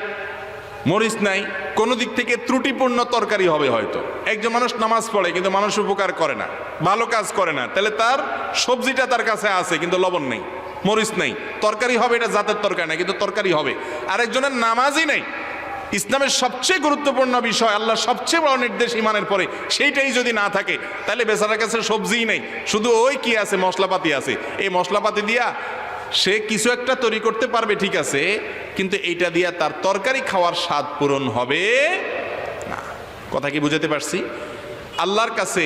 Speaker 1: মরিচ নাই, কোনো দিক থেকে ত্রুটিপূর্ণ তরকারি হবে। হয়তো একজন মানুষ নামাজ পড়ে কিন্তু মানুষ উপকার করে না, ভালো কাজ করে না, তাহলে তার সবজিটা তার কাছে আছে কিন্তু লবণ নেই, মরিচ নেই, তরকারি হবে, এটা জাতের তরকারি নাই কিন্তু তরকারি হবে। আরেকজনের নামাজই নেই, ইসলামের সবচেয়ে গুরুত্বপূর্ণ বিষয়, আল্লাহ সবচেয়ে বড় নির্দেশ ঈমানের পরে, সেইটাই যদি না থাকে, তাহলে বেচারার কাছে সবজিই নেই, শুধু ওই কি আছে, মশলাপাতি আছে। এই মশলাপাতি দিয়া সে কিছু একটা তৈরি করতে পারবে, ঠিক আছে, কিন্তু এইটা দিয়া তার তরকারি খাওয়ার স্বাদ পূরণ হবে না। কথা কি বুঝাতে পারছি? আল্লাহর কাছে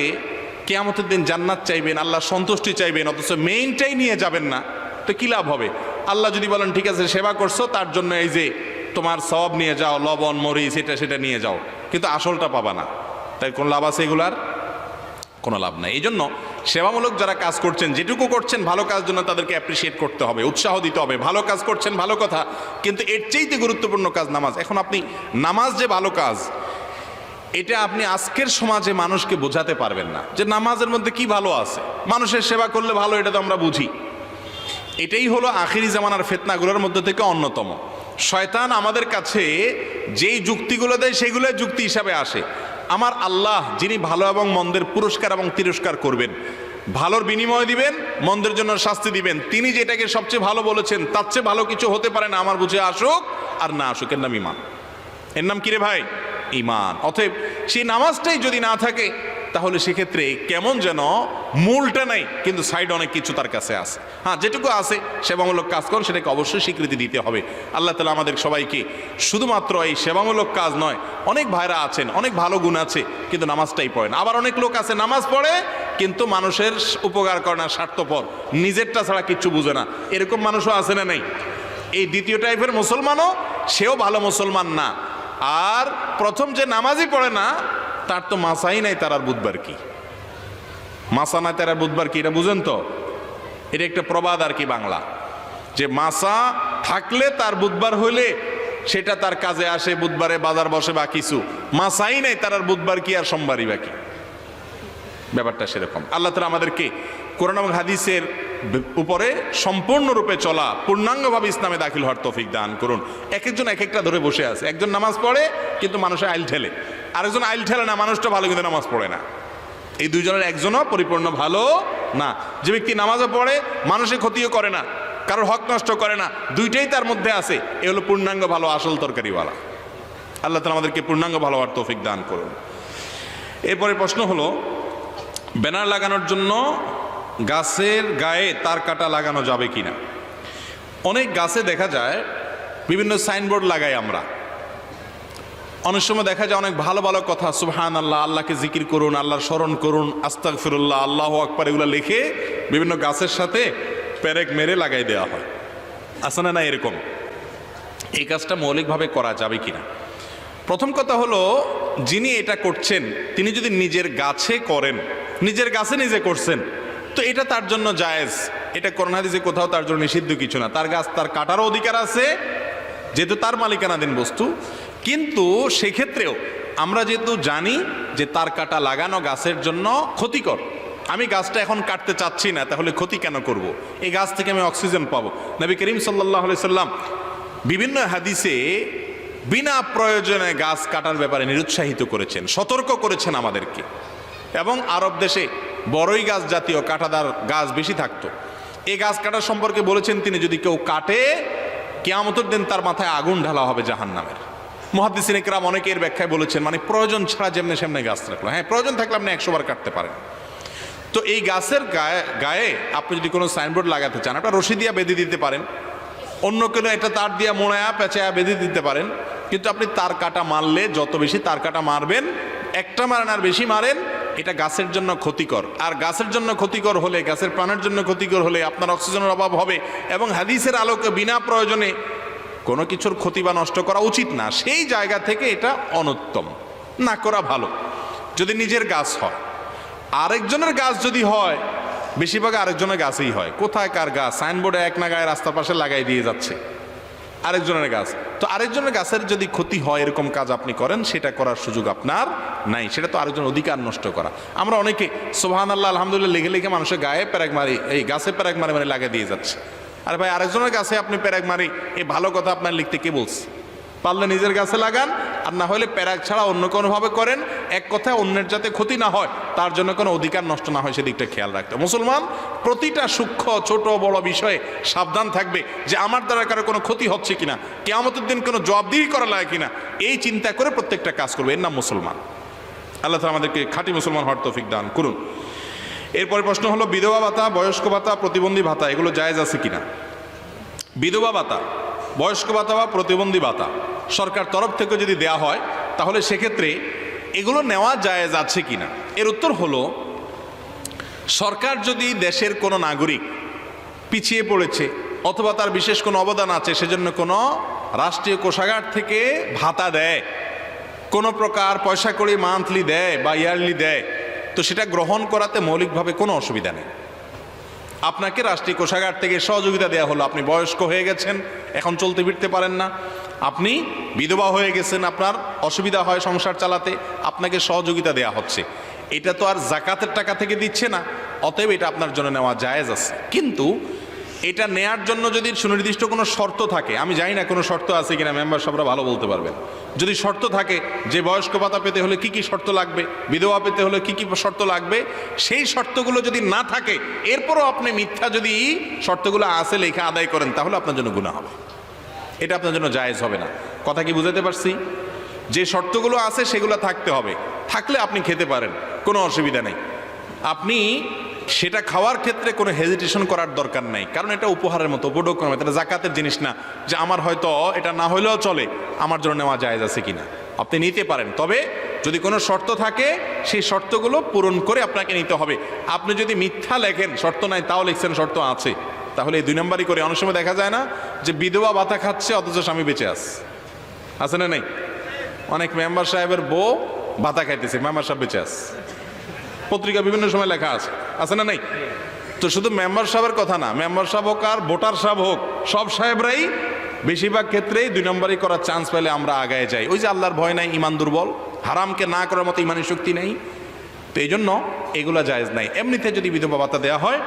Speaker 1: কিয়ামতের দিন জান্নাত চাইবেন, আল্লাহ সন্তুষ্টি চাইবেন, অথচ মেইনটাই নিয়ে যাবেন না, তো কি লাভ হবে? আল্লাহ যদি বলেন ঠিক আছে সেবা করছো, তার জন্য এই যে তোমার সওয়াব নিয়ে যাও, লবণ মরিচ এটা সেটা নিয়ে যাও, কিন্তু আসলটা পাবা না, তাই কোন লাভ আছে? এগুলার কোনো লাভ নাই। এই জন্য সেবামূলক যারা কাজ করছেন, যেটুকু করছেন ভালো কাজ জন্য তাদেরকে অ্যাপ্রিসিয়েট করতে হবে, উৎসাহ দিতে হবে। ভালো কাজ করছেন, ভালো কথা, কিন্তু এর চাইতে গুরুত্বপূর্ণ কাজ নামাজ। এখন আপনি নামাজ যে ভালো কাজ, এটা আপনি আজকের সমাজে মানুষকে বোঝাতে পারবেন না যে নামাজের মধ্যে কি ভালো আছে। মানুষের সেবা করলে ভালো, এটা তো আমরা বুঝি। এটাই হলো আখিরি জামানার ফিতনাগুলোর মধ্যে থেকে অন্যতম। শয়তান আমাদের কাছে যেই যুক্তিগুলো দেয় সেগুলো যুক্তি হিসাবে আসে। আমার আল্লাহ যিনি ভালো এবং মন্দের পুরস্কার এবং তিরস্কার করবেন, ভালোর বিনিময় দিবেন, মন্দের জন্য শাস্তি দিবেন, তিনি যেটাকে সবচেয়ে ভালো বলেছেন তার চেয়ে ভালো কিছু হতে পারে না, আমার বুঝে আসুক আর না আসুক, এর নাম ঈমান। এর নাম কি রে ভাই? ঈমান। অতএব সেই নামাজটাই যদি না থাকে, তাহলে সেক্ষেত্রে কেমন যেন মূলটা নাই, কিন্তু সাইড অনেক কিছু তার কাছে আছে। হ্যাঁ, যেটুকু আছে সেবামূলক কাজ করেন, সেটাকে অবশ্যই স্বীকৃতি দিতে হবে। আল্লাহ তাআলা আমাদের সবাইকে শুধুমাত্র এই সেবামূলক কাজ নয়, অনেক ভাইরা আছেন, অনেক ভালো গুণ আছে, কিন্তু নামাজটাই পড়েন। আবার অনেক লোক আছে নামাজ পড়ে কিন্তু মানুষের উপকার করে না, স্বার্থপর, নিজেরটা ছাড়া কিচ্ছু বুঝে না, এরকম মানুষও আছে না নেই? এই দ্বিতীয় টাইপের মুসলমানও, সেও ভালো মুসলমান না। আর প্রথম যে নামাজই পড়ে না, তার তো মাসাই নাই, তার আর বুধবার কি? মাসা নাই, তার আর বুধবার কি? এটা বুঝেন তো? এটা একটা প্রবাদ আর কি বাংলা, যে মাসা থাকলে তার বুধবার হইলে সেটা তার কাজে আসে, বুধবারে বাজার বসে বা কিছু। মাসাই নাই, তার আর বুধবার কি আর সোমবারই বাকি। ব্যাপারটা সেরকম। আল্লাহ তাআলা আমাদেরকে কোরআন এবং হাদিসের উপরে সম্পূর্ণরূপে চলা, পূর্ণাঙ্গভাবে ইসলামে দাখিল হওয়ার তৌফিক দান করুন। এক একজন এক একটা ধরে বসে আছে। একজন নামাজ পড়ে কিন্তু মানুষের আইল ঠেলে, আরেকজন আইল ঠেলে না, মানুষটা ভালো কিন্তু নামাজ পড়ে না। এই দুইজনের একজনও পরিপূর্ণ ভালো না। যে ব্যক্তি নামাজও পড়ে, মানুষের ক্ষতিও করে না, কারোর হক নষ্ট করে না, দুইটাই তার মধ্যে আছে, এ হলো পূর্ণাঙ্গ ভালো, আসল তরকারিওয়ালা। আল্লাহ তাআলা আমাদেরকে পূর্ণাঙ্গ ভালো হওয়ার তৌফিক দান করুন। এরপরে প্রশ্ন হলো, ব্যানার লাগানোর জন্য গাছের গায়ে তার কাটা লাগানো যাবে কিনা? অনেক গাছে দেখা যায় বিভিন্ন সাইনবোর্ড লাগাই আমরা। অনেক সময় দেখা যায় অনেক ভালো ভালো কথা, সুবহান আল্লাহ, আল্লাহকে জিকির করুন, আল্লাহর স্মরণ করুন, আস্তাগফিরুল্লাহ, আল্লাহু আকবার, এগুলো লিখে বিভিন্ন গাছের সাথে পেরেক মেরে লাগাই দেওয়া হয়। আছে না এরকম? এই কাজটা মৌলিকভাবে করা যাবে কিনা? প্রথম কথা হলো, যিনি এটা করছেন তিনি যদি নিজের গাছে করেন, নিজের গাছে নিজে করছেন, তো এটা তার জন্য জায়েজ। এটা কোরআন হাদিসে কোথাও তার জন্য নিষিদ্ধ কিছু না। তার গাছ, তার কাটারও অধিকার আছে, যেহেতু তার মালিকানাধীন বস্তু। কিন্তু সেক্ষেত্রেও আমরা যেহেতু জানি যে তার কাটা লাগানো গাছের জন্য ক্ষতিকর, আমি গাছটা এখন কাটতে চাচ্ছি না, তাহলে ক্ষতি কেন করব? এই গাছ থেকে আমি অক্সিজেন পাবো। নবী করিম সাল্লাল্লাহু আলাইহি সাল্লাম বিভিন্ন হাদিসে বিনা প্রয়োজনে গাছ কাটার ব্যাপারে নিরুৎসাহিত করেছেন, সতর্ক করেছেন আমাদেরকে। এবং আরব দেশে বড়ই গাছ জাতীয় কাঁটাদার গাছ বেশি থাকতো। এই গাছ কাটার সম্পর্কে বলেছেন তিনি, যদি কেউ কাটে কিয়ামতের দিন তার মাথায় আগুন ঢালা হবে জাহান্নামের। মুহাদ্দিসিন ইকরাম অনেকের ব্যাখ্যায় বলেছেন, মানে প্রয়োজন ছাড়া যেমনি সেমনি গাছ রাখলো। হ্যাঁ, প্রয়োজন থাকলে আপনি 100 বার কাটতে পারেন। তো এই গাছের গায়ে আপনি যদি কোনো সাইনবোর্ড লাগাতে চান, একটা রশি দিয়ে বেঁধে দিতে পারেন, অন্য কোনো একটা তার দিয়ে মোড়ায়া পেঁচায়া বেঁধে দিতে পারেন। কিন্তু আপনি তার কাটা মারলে, যত বেশি তার কাটা মারবেন, একটা মারেন আর বেশি মারেন, এটা গাছের জন্য ক্ষতিকর। আর গাছের জন্য ক্ষতিকর হলে, গাছের প্রাণের জন্য ক্ষতিকর হলে আপনার অক্সিজেনের অভাব হবে। এবং হাদিসের আলোকে বিনা প্রয়োজনে কোনো কিছুর ক্ষতি বা নষ্ট করা উচিত না। সেই জায়গা থেকে এটা অনুত্তম, না করা ভালো। যদি নিজের গাছ হয়, আরেকজনের গাছ যদি হয়, বেশিরভাগ আরেকজনের গাছেই হয়। কোথায় কার গাছ? সাইনবোর্ডে এক নাগায় রাস্তার পাশে লাগাই দিয়ে যাচ্ছে আরেকজনের গাছ। তো আরেকজনের গাছের যদি ক্ষতি হয়, এরকম কাজ আপনি করেন, সেটা করার সুযোগ আপনার নাই। সেটা তো আরেকজনের অধিকার নষ্ট করা। আমরা অনেকে সুবহানাল্লাহ, আলহামদুলিল্লাহ লিখে লিখে মানুষের গায়ে প্যারাক মারি, এই গাছে প্যারাক মারি মানে লাগিয়ে দিয়ে যাচ্ছে। আরে ভাই, আরেকজনের গাছে আপনি প্যারাক মারি, এই ভালো কথা আপনার লিখতে কে বলছে? পারলে নিজের গাছে লাগান, আর না হলে প্যারাক ছাড়া অন্য কোনোভাবে করেন। এক কথায় অন্যের যাতে ক্ষতি না হয়, তার জন্য কোনো অধিকার নষ্ট না হয়, সেদিকটা খেয়াল রাখতে। মুসলমান প্রতিটা সূক্ষ্ম ছোট বড় বিষয়ে সাবধান থাকবে যে আমার দ্বারা কারো কোনো ক্ষতি হচ্ছে কিনা, কিয়ামতের দিন কোনো জবাবদিহি করা লাগে কিনা, এই চিন্তা করে প্রত্যেকটা কাজ করবে। এর নাম মুসলমান। আল্লাহ তাআলা আমাদেরকে খাঁটি মুসলমান হওয়ার তৌফিক দান করুন। এরপরে প্রশ্ন হলো, বিধবা ভাতা, বয়স্ক ভাতা, প্রতিবন্ধী ভাতা, এগুলো জায়েজ আছে কিনা? বিধবা ভাতা, বয়স্ক ভাতা বা প্রতিবন্ধী ভাতা সরকার তরফ থেকে যদি দেয়া হয়, তাহলে সেক্ষেত্রে এগুলো নেওয়া জায়েজ আছে কিনা? এর উত্তর হলো, সরকার যদি দেশের কোনো নাগরিক পিছিয়ে পড়েছে অথবা তার বিশেষ কোনো অবদান আছে, সেজন্য কোনো রাষ্ট্রীয় কোষাগার থেকে ভাতা দেয়, কোনো প্রকার পয়সা কড়ি মান্থলি দেয় বা ইয়ারলি দেয়, তো সেটা গ্রহণ করাতে মৌলিকভাবে কোনো অসুবিধা নেই। আপনাকে রাষ্ট্রীয় কোষাগার থেকে সহযোগিতা দেওয়া হলো, আপনি বয়স্ক হয়ে গেছেন, এখন চলতে ফিরতে পারেন না, আপনি বিধবা হয়ে গেছেন, আপনার অসুবিধা হয় সংসার চালাতে, আপনাকে সহযোগিতা দেওয়া হচ্ছে। এটা তো আর জাকাতের টাকা থেকে দিচ্ছে না, অতএব এটা আপনার জন্য নেওয়া জায়েজ আছে। কিন্তু এটা নেয়ার জন্য যদি সুনির্দিষ্ট কোনো শর্ত থাকে, আমি জানি না কোনো শর্ত আছে কিনা, মেম্বার সাহেবরা ভালো বলতে পারবেন। যদি শর্ত থাকে যে বয়স্ক ভাতা পেতে হলে কি কি শর্ত লাগবে, বিধবা পেতে হলে কি কি শর্ত লাগবে, সেই শর্তগুলো যদি না থাকে, এরপরও আপনি মিথ্যা যদি শর্তগুলো আছে লেখা আদায় করেন, তাহলে আপনার জন্য গুনাহ হবে, এটা আপনার জন্য জায়েজ হবে না। কথা কি বুঝাতে পারছি? যে শর্তগুলো আছে সেগুলো থাকতে হবে, থাকলে আপনি খেতে পারেন, কোনো অসুবিধা নেই। আপনি সেটা খাওয়ার ক্ষেত্রে কোনো হেজিটেশন করার দরকার নাই, কারণ এটা উপহারের মতো, উপঢৌকন, এটা জাকাতের জিনিস না যে আমার হয়তো এটা না হলেও চলে, আমার জন্য নেওয়া জায়েজ আছে কিনা। আপনি নিতে পারেন, তবে যদি কোনো শর্ত থাকে সেই শর্তগুলো পূরণ করে আপনাকে নিতে হবে। আপনি যদি মিথ্যা লেখেন, শর্ত নাই তাও লিখছেন শর্ত আছে, তাহলে এই 2 নম্বরই করে। অনেক সময় দেখা যায় না যে বিধবা ভাতা খাচ্ছে অথচ স্বামী বেঁচে আছে না নেই? অনেক মেম্বার সাহেবের বউ ভাতা খাইতেছে, মেম্বার সাহেব বেঁচে আছে, পত্রিকা বিভিন্ন সময় লেখা আছে না নাই? তো শুধু মেম্বার সাহেবের কথা না, মেম্বার সাহেব হোক আর ভোটার সাহেব হোক, সব সাহেবরাই বেশিরভাগ ক্ষেত্রেই 2 নম্বরই করার চান্স পেলে আমরা আগায় যাই। ওই যে আল্লাহর ভয় নাই, ইমান দুর্বল, হারামকে না করার মতো ইমানের শক্তি নেই। তো এই জন্য এগুলা জায়েজ নাই। এমনিতে যদি বিধবা ভাতা দেওয়া হয়,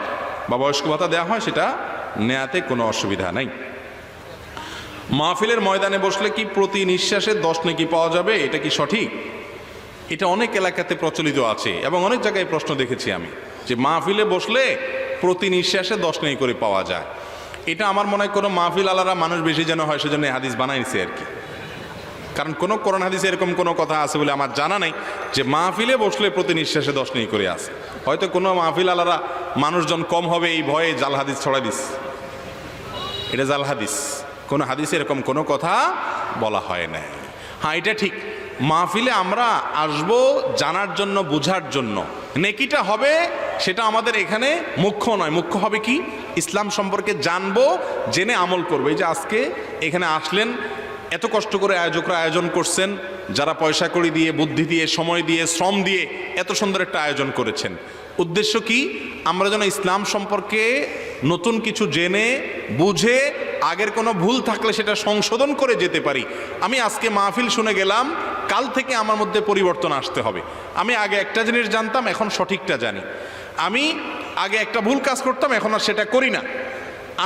Speaker 1: বা বয়স্ক ভাতা দেওয়া হয়, সেটা নেয়াতে কোনো অসুবিধা নাই। মাহফিলের ময়দানে বসলে কি প্রতি নিঃশ্বাসে 10 নেকি পাওয়া যাবে, এটা কি সঠিক? এটা অনেক এলাকাতে প্রচলিত আছে এবং অনেক জায়গায় প্রশ্ন দেখেছি আমি যে মাহফিলে বসলে প্রতি নিঃশ্বাসে 10 নেকি করে পাওয়া যায়। এটা আমার মনে হয় কোনো মাহফিল আলারা মানুষ বেশি যেন হয় সেজন্য হাদিস বানাইছে আর কি। কারণ কোনো কোরআন হাদিসে এরকম কোনো কথা আছে বলে আমার জানা নেই যে মাহফিলে বসলে প্রতি নিঃশ্বাসে 10 নেকি করে আছে। হয়তো কোনো মাহফিল আলারা মানুষজন কম হবে এই ভয়ে জাল হাদিস ছড়াই দিস, এটা জাল হাদিস। কোনো হাদিসে এরকম কোনো কথা বলা হয় না। হ্যাঁ, এটা ঠিক, মাহফিলে আমরা আসব জানার জন্য, বুঝার জন্য। নেকিটা হবে সেটা আমাদের এখানে মুখ্য নয়। মুখ্য হবে কি? ইসলাম সম্পর্কে জানবো, জেনে আমল করবো। এই যে আজকে এখানে আসলেন, এত কষ্ট করে আয়োজকরা আয়োজন করছেন, যারা পয়সা কড়ি দিয়ে, বুদ্ধি দিয়ে, সময় দিয়ে, শ্রম দিয়ে এত সুন্দর একটা আয়োজন করেছেন। উদ্দেশ্য কি? আমরা যেন ইসলাম সম্পর্কে নতুন কিছু জেনে বুঝে আগের কোনো ভুল থাকলে সেটা সংশোধন করে যেতে পারি। আমি আজকে মাহফিল শুনে গেলাম, কাল থেকে আমার মধ্যে পরিবর্তন আসতে হবে। আমি আগে একটা জিনিস জানতাম, এখন সঠিকটা জানি। আমি আগে একটা ভুল কাজ করতাম, এখন আর সেটা করি না।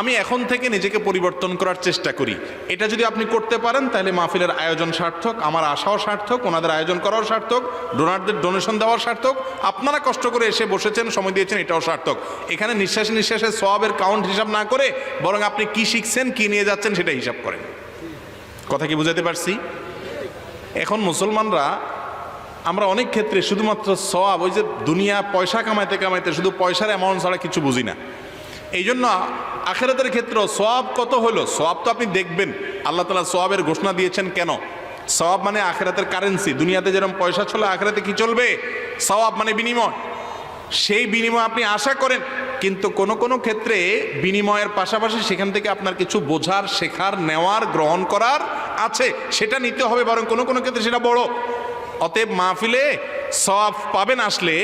Speaker 1: আমি এখন থেকে নিজেকে পরিবর্তন করার চেষ্টা করি। এটা যদি আপনি করতে পারেন তাহলে মাহফিলের আয়োজন সার্থক, আমার আশাও সার্থক, ওনাদের আয়োজন করাও সার্থক, ডোনারদের ডোনেশন দেওয়ার সার্থক, আপনারা কষ্ট করে এসে বসেছেন, সময় দিয়েছেন, এটাও সার্থক। এখানে নিঃশ্বাসে নিঃশ্বাসে সওয়াবের কাউন্ট হিসাব না করে বরং আপনি কি শিখছেন, কি নিয়ে যাচ্ছেন সেটা হিসাব করেন। কথা কি বুঝাতে পারছি? এখন মুসলমানরা আমরা অনেক ক্ষেত্রে শুধুমাত্র সওয়াব, ওই যে দুনিয়া পয়সা কামাইতে কামাইতে শুধু পয়সার অ্যামাউন্ট ছাড়া কিছু বুঝি না। এই জন্য আখিরাতের ক্ষেত্রে সওয়াব কত হলো, সওয়াব তো আপনি দেখবেন। আল্লাহ তাআলা সওয়াবের ঘোষণা দিয়েছেন কেন? সওয়াব মানে আখিরাতের কারেন্সি। দুনিয়াতে যেরকম পয়সা চলে, আখিরাতে কি চলবে? সওয়াব মানে বিনিময়। সেই বিনিময় আপনি আশা করেন, কিন্তু কোনো কোনো ক্ষেত্রে বিনিময়ের পাশাপাশি সেখান থেকে আপনার কিছু বোঝার, শেখার, নেওয়ার, গ্রহণ করার আছে, সেটা নিতে হবে। বরং কোনো কোনো ক্ষেত্রে সেটা বড়। অতএব মাহফিলে সওয়াব পাবেন, আসলে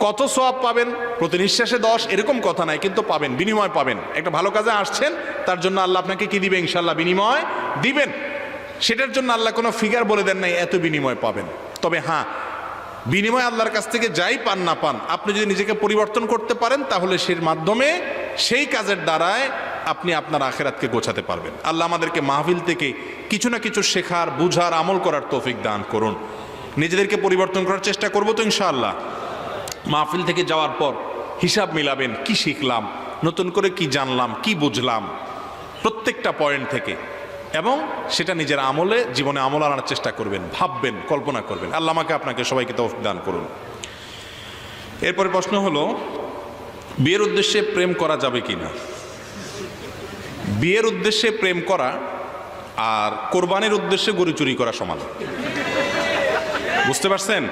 Speaker 1: কত সওয়াব পাবেন, প্রতি নিঃশ্বাসে 10 এরকম কথা নাই, কিন্তু পাবেন, বিনিময় পাবেন। একটা ভালো কাজে আসছেন, তার জন্য আল্লাহ আপনাকে কি দিবে? ইনশাল্লাহ বিনিময় দিবেন। সেটার জন্য আল্লাহ কোনো ফিগার বলে দেন নাই এত বিনিময় পাবেন। তবে হ্যাঁ, বিনিময় আল্লাহর কাছ থেকে যাই পান না পান, আপনি যদি নিজেকে পরিবর্তন করতে পারেন তাহলে সেই মাধ্যমে, সেই কাজের দ্বারায় আপনি আপনার আখিরাতকে গোছাতে পারবেন। আল্লাহ আমাদেরকে মাহফিল থেকে কিছু না কিছু শেখার, বুঝার, আমল করার তৌফিক দান করুন। নিজেদেরকে পরিবর্তন করার চেষ্টা করবো তো ইনশাআল্লাহ। মাহফিল থেকে যাওয়ার পর হিসাব মিলাবেন, কি শিখলাম, নতুন করে কি জানলাম, কি বুঝলাম, প্রত্যেকটা পয়েন্ট থেকে, এবং সেটা নিজের আমলে, জীবনে আমল আনার চেষ্টা করবেন, ভাববেন, কল্পনা করবেন। আল্লাহ আমাকে আপনাকে সবাইকে তৌফিক দান করুন। এরপরে প্রশ্ন হলো, বিয়ের উদ্দেশ্যে প্রেম করা যাবে কি না? বিয়ের উদ্দেশ্যে প্রেম করা আর কোরবানির উদ্দেশ্যে গরু চুরি করা সমান। বুঝতে পারছেন?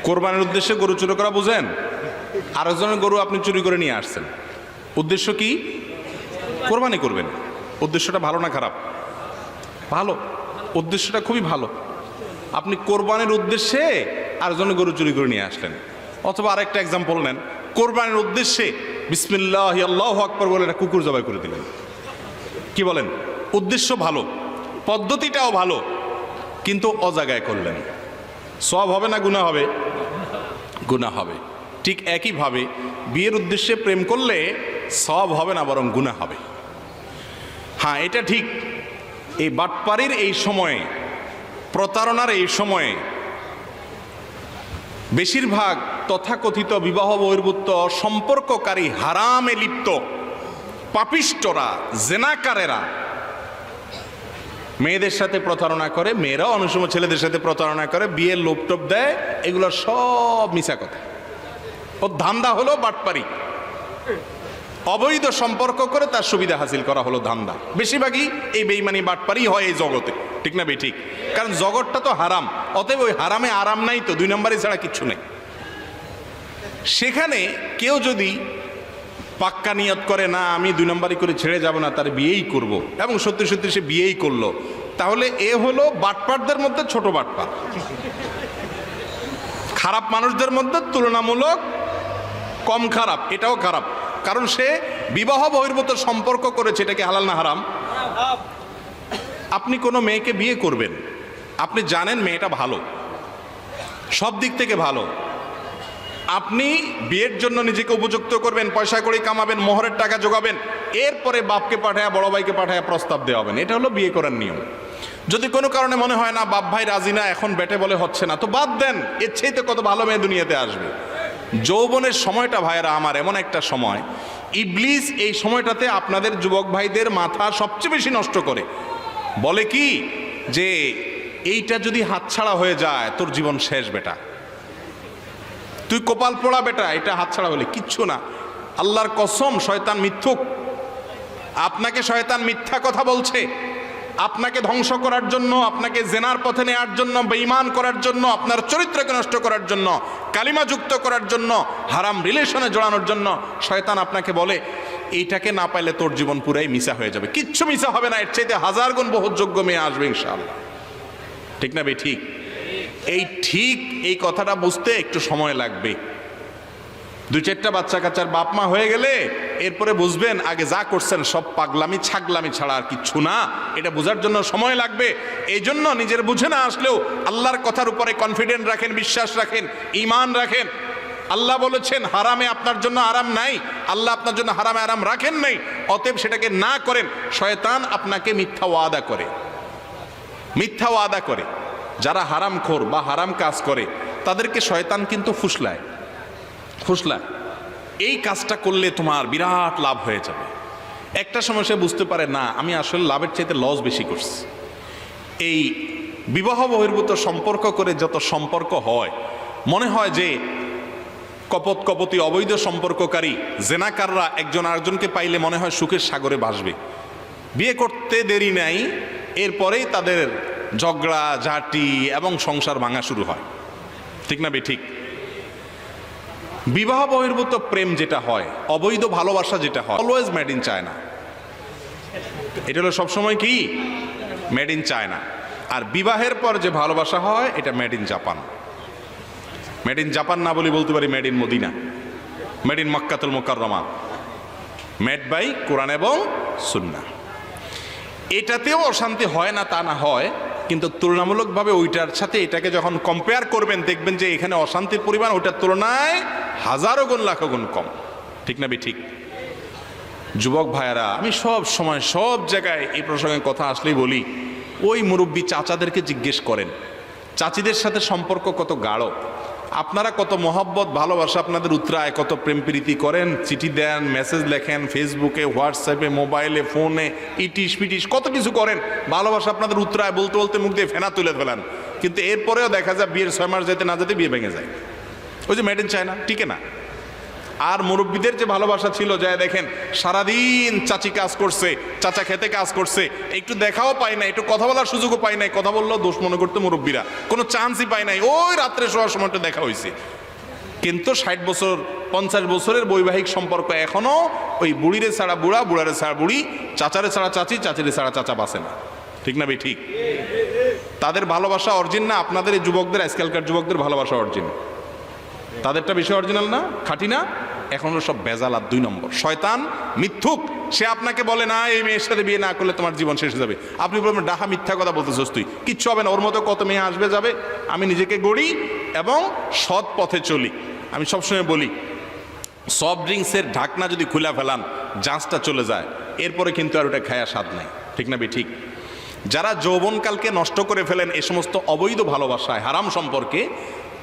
Speaker 1: কোরবানির উদ্দেশ্যে গরু চুরি করা বুঝেন? আরেকজনের গরু আপনি চুরি করে নিয়ে আসছেন, উদ্দেশ্য কি? কোরবানি করবেন। উদ্দেশ্যটা ভালো না খারাপ? ভালো, উদ্দেশ্যটা খুবই ভালো। আপনি কোরবানির উদ্দেশ্যে আরেকজনের গরু চুরি করে নিয়ে আসলেন। অথবা আরেকটা এক্সাম্পল নেন, কোরবানির উদ্দেশ্যে বিসমিল্লাহ আল্লাহু আকবার বলে একটা কুকুর জবাই করে দিলেন। কি বলেন? উদ্দেশ্য ভালো, পদ্ধতিটাও ভালো, কিন্তু অজাগায় করলেন। সওয়াব হবে না গুনাহ হবে? গুনাহ হবে। ঠিক একইভাবে বিয়ের উদ্দেশ্যে প্রেম করলে সওয়াব হবে না, বরং গুনাহ হবে। হ্যাঁ, এটা ঠিক। এই বাটপাড়ির এই সময়ে, প্রতারণার এই সময়ে বেশিরভাগ তথাকথিত বিবাহ বহির্ভূত সম্পর্ককারী, হারামে লিপ্ত পাপিষ্টরা, জেনাকারেরা মেয়েদের সাথে প্রতারণা করে, মেয়েরাও অনেক সময় ছেলেদের সাথে প্রতারণা করে, বিয়ের লোভ টোপ দেয়, এগুলো সব মিছা কথা। ওর ধান্দা হলো বাটপাড়ি, অবৈধ সম্পর্ক করে তার সুবিধা হাসিল করা হলো ধান্দা। বেশিরভাগই এই বেঈমানি বাটপাড়ি হয় এই জগতে, ঠিক না বেঠিক? কারণ জগৎটা তো হারাম, অতএব ওই হারামে আরাম নাই তো, 2 নম্বরই ছাড়া কিচ্ছু নেই। সেখানে কেউ যদি পাক্কা নিয়ত করে, না আমি 2 নম্বরই করে ছেড়ে যাব না, তার বিয়েই করব, এবং সত্যি সত্যি সে বিয়েই করলো, তাহলে এ হলো বাটপারদের মধ্যে ছোট বাটপার, খারাপ মানুষদের মধ্যে তুলনামূলক কম খারাপ। এটাও খারাপ, কারণ সে বিবাহ বহির্ভূত সম্পর্ক করেছে। এটাকে হালাল না হারাম? আপনি কোনো মেয়েকে বিয়ে করবেন, আপনি জানেন মেয়েটা ভালো, সব দিক থেকে ভালো, আপনি বিয়ের জন্য নিজেকে উপযুক্ত করবেন, পয়সা করে কামাবেন, মোহরের টাকা জোগাবেন, এরপরে বাপকে পাঠায় বড় ভাইকে পাঠায় প্রস্তাব দেওয়া হবেন। এটা হলো বিয়ে করার নিয়ম। যদি কোনো কারণে মনে হয় না বাপ ভাই রাজি না, এখন বেটে বলে হচ্ছে না, তো বাদ দেন। এর চাইতে কত ভালো মেয়ে দুনিয়াতে আসবে। যৌবনের সময়টা ভাইয়েরা আমার এমন একটা সময়, ইবলিস এই সময়টাতে আপনাদের যুবক ভাইদের মাথা সবচেয়ে বেশি নষ্ট করে। বলে কি যে এইটা যদি হাতছাড়া হয়ে যায় তোর জীবন শেষ বেটা, তুই কপাল পোড়া বেটা, এটা হাতছাড়া হলে কিচ্ছু না। আল্লাহর কসম, শয়তান মিথ্যুক। আপনাকে শয়তান মিথ্যা কথা বলছে, আপনাকে ধ্বংস করার জন্য, আপনাকে জেনার পথে নেওয়ার জন্য, বেঈমান করার জন্য, আপনার চরিত্রকে নষ্ট করার জন্য, কালিমা যুক্ত করার জন্য, হারাম রিলেশনে জড়ানোর জন্য শয়তান আপনাকে বলে এইটাকে না পাইলে তোর জীবন পুরাই মিশা হয়ে যাবে। কিচ্ছু মিশা হবে না, এর চাইতে হাজার গুণ বহুত যোগ্য মেয়ে আসবে ইনশাআল্লাহ। ঠিক না বে ঠিক? এই কথাটা বুঝতে একটু সময় লাগবে। 2-4টা বাচ্চা কাচ্চার বাপ মা হয়ে গেলে এরপরে বুঝবেন আগে যা করছেন সব পাগলামি ছাগলামি ছাড়া আর কিচ্ছু না। এটা বোঝার জন্য সময় লাগবে। এই জন্য নিজের বুঝে না আসলেও আল্লাহর কথার উপরে কনফিডেন্ট রাখেন, বিশ্বাস রাখেন, ঈমান রাখেন। আল্লাহ বলেছেন হারামে আপনার জন্য আরাম নাই, আল্লাহ আপনার জন্য হারামে আরাম রাখেন নাই, অতএব সেটাকে না করেন। শয়তান আপনাকে মিথ্যা ওয়াদা করে, মিথ্যা ওয়াদা করে। যারা হারামখোর বা হারাম কাজ করে তাদেরকে শয়তান কিন্তু ফুসলায়। এই কাজটা করলে তোমার বিরাট লাভ হয়ে যাবে। একটা সময় সে বুঝতে পারে না, আমি আসলে লাভের চাইতে লস বেশি করছি। এই বিবাহ বহির্ভূত সম্পর্ক করে যত সম্পর্ক হয়, মনে হয় যে কপতি অবৈধ সম্পর্ককারী জেনাকাররা একজন আরেকজনকে পাইলে মনে হয় সুখের সাগরে ভাসবে। বিয়ে করতে দেরি নাই, এরপরেই তাদের ঝগড়া ঝাঁটি এবং সংসার ভাঙা শুরু হয়। ঠিক না বে ঠিক? বিবাহ বহির্ভূত প্রেম যেটা হয়, অবৈধ ভালোবাসা যেটা হয়, অলওয়েজ মেড ইন চায়না। এটা হলো সবসময় কি মেড ইন চায়না। আর বিবাহের পর যে ভালোবাসা হয় এটা made in Japan. Made in Japan না বলতে পারি made in Medina, made in মক্কাতুল মুকাররমা, মেড বাই কোরআন এবং সুন্নাহ। এটাতেও অশান্তি হয় না তা না হয়, কিন্তু তুলনামূলকভাবে ওইটার সাথে এটাকে যখন কম্পেয়ার করবেন দেখবেন যে এখানে অশান্তির পরিমাণ ওইটার তুলনায় হাজারো গুণ লাখো গুণ কম। ঠিক না বে ঠিক? যুবক ভাইয়ারা, আমি সব সময় সব জায়গায় এই প্রসঙ্গে কথা আসলেই বলি, ওই মুরব্বী চাচাদেরকে জিজ্ঞেস করেন চাচিদের সাথে সম্পর্ক কত গাঢ়, আপনারা কত মহব্বত ভালোবাসা আপনাদের উতরায়, কত প্রেম প্রীতি করেন, চিঠি দেন, মেসেজ লেখেন, ফেসবুকে, হোয়াটসঅ্যাপে, মোবাইলে, ফোনে, ইটিস পিটিস কত কিছু করেন, ভালোবাসা আপনাদের উতরায়, বলতে বলতে মুখ দিয়ে ফেনা তুলে ফেলেন, কিন্তু এরপরেও দেখা যায় বিয়ের 6 মাস যেতে না যেতে বিয়ে ভেঙে যায়। ওই যে মেড ইন চায়না, টিকে না। আর মুরব্বীদের যে ভালোবাসা ছিল, যায় দেখেন সারাদিন চাচি কাজ করছে, চাচা খেতে কাজ করছে, একটু দেখাও পায় নাই, একটু কথা বলার সুযোগও পায় নাই, কথা বললেও দোষ মনে করতে মুরব্বীরা, কোনো চান্সই পায় নাই, ওই রাত্রে শোয়ার সময়টা দেখা হয়েছে। কিন্তু 60 বছর 50 বছরের বৈবাহিক সম্পর্ক এখনো ওই বুড়িরে ছাড়া বুড়া, বুড়ারে ছাড়া বুড়ি, চাচারে ছাড়া চাচি, চাচিরে ছাড়া চাচা বাসে না। ঠিক না ভাই ঠিক? তাদের ভালোবাসা অরিজিন না আপনাদের এই যুবকদের, আজকালকার যুবকদের ভালোবাসা অরিজিন? তাদেরটা বেশি অরিজিনাল না, খাঁটি না? এখনো সব বেজাল আর 2 নম্বর। শয়তান মিথ্যুক, সে আপনাকে বলে না এই মেয়ের সাথে বিয়ে না করলে তোমার জীবন শেষ হয়ে যাবে। আপনি বলবেন ডাহা মিথ্যা কথা বলতেছস তুই, কিচ্ছু হবে না, ওর মতো কত মেয়ে আসবে যাবে। আমি নিজেকে গড়ি এবং সৎ পথে চলি। আমি সবসময় বলি সফট ড্রিঙ্কসের ঢাকনা যদি খুলে ফেলান, জাঁচটা চলে যায়, এরপরে কিন্তু আর ওটা খায়া স্বাদ নাই। ঠিক না বে ঠিক? যারা যৌবনকালকে নষ্ট করে ফেলেন এই সমস্ত অবৈধ ভালোবাসায়, হারাম সম্পর্কে,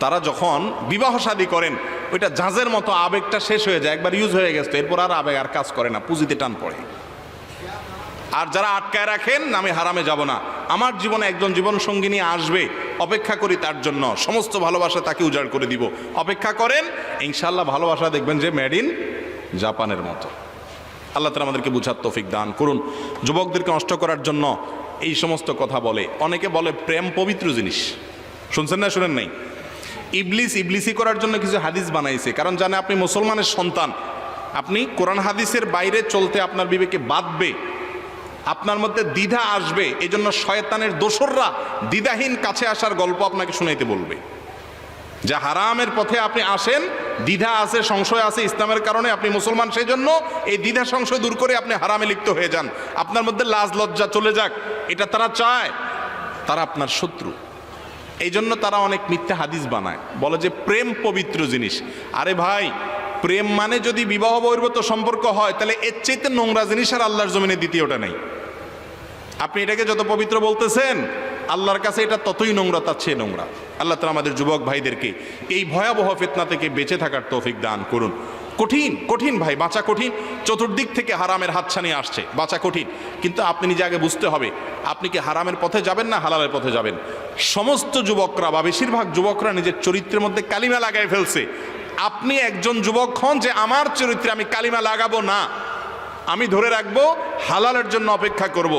Speaker 1: তারা যখন বিবাহ শাদী করেন ওইটা জাহাজের মতো আবেগটা শেষ হয়ে যায়, একবার ইউজ হয়ে গেছে, এরপর আর আবেগ আর কাজ করে না, পুঁজিতে টান পড়ে। আর যারা আটকায় রাখেন আমি হারামে যাব না, আমার জীবনে একজন জীবন সঙ্গিনী আসবে, অপেক্ষা করি তার জন্য, সমস্ত ভালোবাসা তাকে উজাড় করে দিব, অপেক্ষা করেন, ইনশাআল্লাহ ভালোবাসা দেখবেন যে মেড ইন জাপানের মতো। আল্লাহ তাআলা আমাদেরকে বুঝার তৌফিক দান করুন। যুবকদেরকে নষ্ট করার জন্য এই সমস্ত কথা বলে। অনেকে বলে প্রেম পবিত্র জিনিস, শুনছেন না শুনেন নাই? ইবলিসি করার জন্য কিছু হাদিস বানাইছে, কারণ জানে আপনি মুসলমানের সন্তান, আপনি কোরআন হাদিসের বাইরে চলতে আপনার বিবেকে বাঁধবে, আপনার মধ্যে দ্বিধা আসবে, এই জন্য শয়তানের দোসররা দ্বিধাহীন কাছে আসার গল্প আপনাকে শুনাইতে বলবে। যা হারামের পথে আপনি আসেন, দ্বিধা আছে, সংশয় আছে, ইসলামের কারণে আপনি মুসলমান, সেই জন্য এই দ্বিধা সংশয় দূর করে আপনি হারামে লিপ্ত হয়ে যান, আপনার মধ্যে লাজ লজ্জা চলে যাক, এটা তারা চায়। তারা আপনার শত্রু। এই জন্য তারা অনেক মিথ্যা হাদিস বানায়, বলে যে প্রেম পবিত্র জিনিস। আরে ভাই, প্রেম মানে যদি বিবাহ বহির্ভূত সম্পর্ক হয়, তাহলে এর চাইতে নোংরা জিনিস আর আল্লাহর জমিনে দ্বিতীয়টা নেই। আপনি এটাকে যত পবিত্র বলতেছেন, আল্লাহর কাছে এটা ততই নোংরা, তার চেয়ে নোংরা। আল্লাহ তাআলা আমাদের যুবক ভাইদেরকে এই ভয়াবহ ফিতনা থেকে বেঁচে থাকার তৌফিক দান করুন। কঠিন কঠিন ভাই, বাঁচা কঠিন। চতুর্দিক থেকে হারামের হাতছানি আসছে, বাঁচা কঠিন। কিন্তু আপনি নিজে আগে বুঝতে হবে, আপনি কি হারামের পথে যাবেন না হালালের পথে যাবেন। সমস্ত যুবকরা বা বেশিরভাগ যুবকরা নিজের চরিত্রের মধ্যে কালিমা লাগাই ফেলছে। আপনি একজন যুবক হন যে আমার চরিত্রে আমি কালিমা লাগাবো না, আমি ধরে রাখবো, হালালের জন্য অপেক্ষা করব।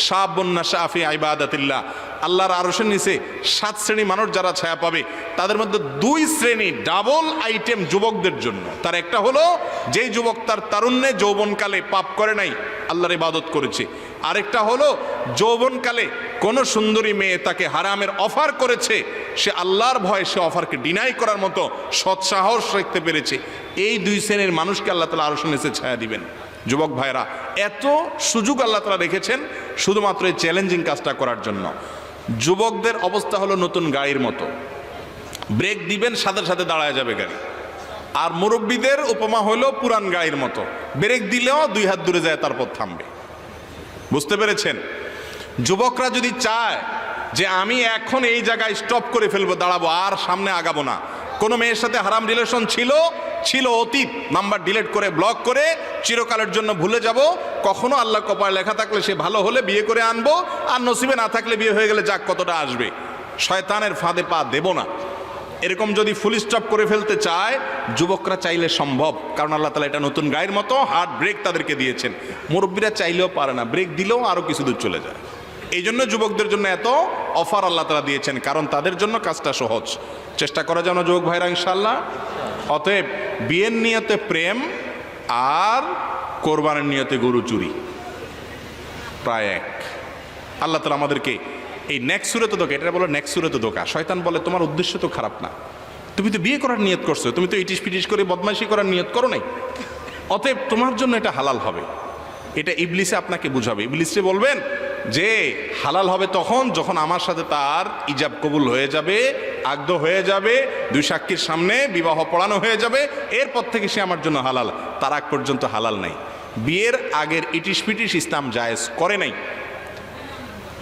Speaker 1: শাবুন নাশা ফি ইবাদাতিল্লাহ, আল্লাহর আরশের নিচে 7 শ্রেণী মানুষ যারা ছায়া পাবে, তাদের মধ্যে 2 শ্রেণী ডাবল আইটেম যুবকদের জন্য। তার একটা হলো যেই যুবক তার তারুণ্যে যৌবনকালে পাপ করে নাই, আল্লাহর ইবাদত করেছে। আরেকটা হলো যৌবনকালে কোনো সুন্দরী মেয়ে তাকে হারামের অফার করেছে, সে আল্লাহর ভয়ে সে অফারকে ডিনাই করার মতো সৎসাহস রাখতে পেরেছে। এই 2 শ্রেণীর মানুষকে আল্লাহ তাআলা আরশের নিচে ছায়া দিবেন। যুবক ভাইরা, এত সুযোগ আল্লাহ তাআলা রেখেছেন শুধুমাত্র এই চ্যালেঞ্জিং কাজটা করার জন্য। যুবকদের অবস্থা হলো নতুন গাড়ির মতো, ব্রেক দিবেন সাথে সাথে দাঁড়ায় যাবে গাড়ি। আর মুরব্বীদের উপমা হলো পুরান গাড়ির মতো, ব্রেক দিলেও 2 হাত দূরে যায়, তারপর থামবে। বুঝতে পেরেছেন? যুবকরা যদি চায় যে আমি এখন এই জায়গায় স্টপ করে ফেলবো, দাঁড়াবো, আর সামনে আগাবো না, কোনো মেয়ের সাথে হারাম রিলেশন ছিল অতীত, নাম্বার ডিলিট করে ব্লক করে চিরকালের জন্য ভুলে যাব। কখনো আল্লাহ কপালে লেখা থাকলে সে ভালো হলে বিয়ে করে আনবো, আর নসিবে না থাকলে বিয়ে হয়ে গেলে যাক কতটা আসবে, শয়তানের ফাঁদে পা দেব না। এরকম যদি ফুল স্টপ করে ফেলতে চায়, যুবকরা চাইলে সম্ভব, কারণ আল্লাহ তাআলা এটা নতুন গাড়ির মতো হার্ড ব্রেক তাদেরকে দিয়েছেন। মুরব্বীরা চাইলেও পারে না, ব্রেক দিলেও আরো কিছু দূর চলে যায়। এই জন্য যুবকদের জন্য এত অফার আল্লাহ তাআলা দিয়েছেন, কারণ তাদের জন্য কাজটা সহজ। চেষ্টা করা যেন যুবক ভাইরা ইনশাআল্লাহ। অতএব বিয়ের নিয়তে প্রেম আর কোরবানের নিয়তে গরু চুরি প্রায় এক। আল্লাহ তাআলা আমাদেরকে এই নেক্সট সুরত ধোঁকা, এটা বলো নেক্সট সুরত ধোঁকা। শয়তান বলে তোমার উদ্দেশ্য তো খারাপ না, তুমি তো বিয়ে করার নিয়ত করছো, তুমি তো ইটিস পিটিস করে বদমাইশি করার নিয়ত করো নাই, অতএব তোমার জন্য এটা হালাল হবে। এটা ইবলিসে আপনাকে বুঝাবে। ইবলিসে বলবেন যে হালাল হবে তখন যখন আমার সাথে তার ইজাব কবুল হয়ে যাবে, আগদ হয়ে যাবে, 2 সাক্ষীর সামনে বিবাহ পড়ানো হয়ে যাবে, এরপর থেকে সে আমার জন্য হালাল। তার আগ পর্যন্ত হালাল নাই। বিয়ের আগের ইটিস পিটিস ইসলাম জায়েজ করে নাই।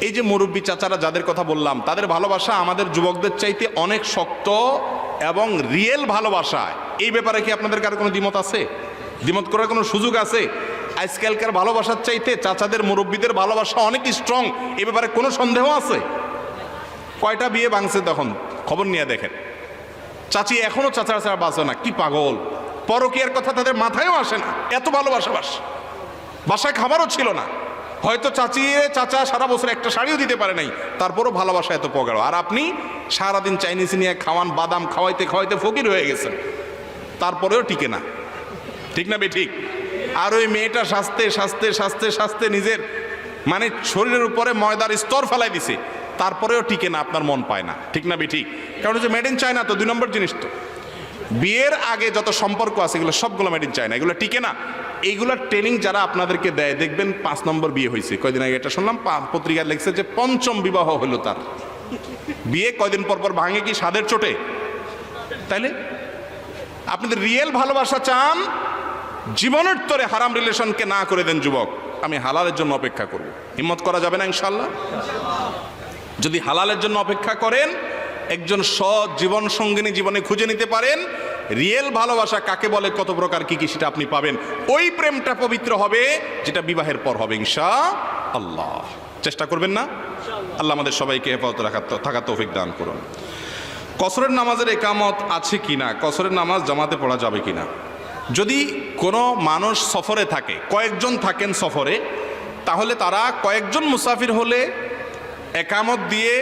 Speaker 1: এই যে মুরব্বী চাচারা যাদের কথা বললাম, তাদের ভালোবাসা আমাদের যুবকদের চাইতে অনেক শক্ত এবং রিয়েল ভালোবাসা। এই ব্যাপারে কি আপনাদের কারো কোনো দ্বিমত আছে? দ্বিমত করার কোনো সুযোগ আছে? আজকালকার ভালোবাসার চাইতে চাচাদের মুরব্বীদের ভালোবাসা অনেক স্ট্রং, এ ব্যাপারে কোনো সন্দেহ আছে? কয়টা বিয়ে ভাঙছে তখন খবর নিয়ে দেখেন। চাচি এখনো চাচার ছাড়া বাঁচে না, কি পাগল! পরকীয়ার কথা তাদের মাথায়ও আসে না, এত ভালোবাসা। বাসায় খাবারও ছিল না, হয়তো চাচা সারা বছর একটা শাড়িও দিতে পারে নাই, তারপরও ভালোবাসা এত প্রগাঢ়। আর আপনি সারাদিন চাইনিজ নিয়ে খাওয়ান, বাদাম খাওয়াইতে খাওয়াইতে ফকির হয়ে গেছেন, তারপরেও টিকে না। ঠিক না বেঠিক? আর ওই মেয়েটা সাজতে সাজতে সাজতে সাজতে নিজের মানে শরীরের উপরে ময়দার স্তর ফেলাই দিছে, তারপরেও টিকে না, আপনার মন পায় না। ঠিক না বেঠিক? কারণ হচ্ছে মেড ইন চায়না তো 2 নম্বর জিনিস। তো বিয়ের আগে যত সম্পর্ক আছে এগুলো সবগুলো মেড ইন চায়না, এগুলো টিকে না। এইগুলোর ট্রেনিং যারা আপনাদেরকে দেয়, দেখবেন 5 নম্বর বিয়ে হয়েছে। কয়দিন আগে এটা শুনলাম, পত্রিকায় লিখছে যে 5ম বিবাহ হলো তার। বিয়ে কয়দিন পর পর ভাঙে কি স্বাদের চোটে? তাইলে আপনাদের রিয়েল ভালোবাসা চান, জীবনের তরে হারাম রিলেশনকে না করে দেন। যুবক, আমি হালালের জন্য অপেক্ষা করব। হিম্মত করা যাবে না ইনশাআল্লাহ? যদি হালালের জন্য অপেক্ষা করেন, একজন সৎ জীবন সঙ্গিনী জীবনে খুঁজে নিতে পারেন, রিয়েল ভালোবাসা কাকে বলে, কত প্রকার কি কি, সেটা আপনি পাবেন। ওই প্রেমটা পবিত্র হবে যেটা বিবাহের পর হবে ইনশাআল্লাহ। চেষ্টা করবেন না? আল্লাহ আমাদের সবাইকে হেফাজত থাকার তৌফিক দান করুন। কসরের নামাজের একামত আছে কিনা, কসরের নামাজ জামাতে পড়া যাবে কিনা? যদি কোনো মানুষ সফরে থাকে, কয়েকজন থাকেন সফরে, তাহলে তারা কয়েকজন মুসাফির হলে একামত দিয়ে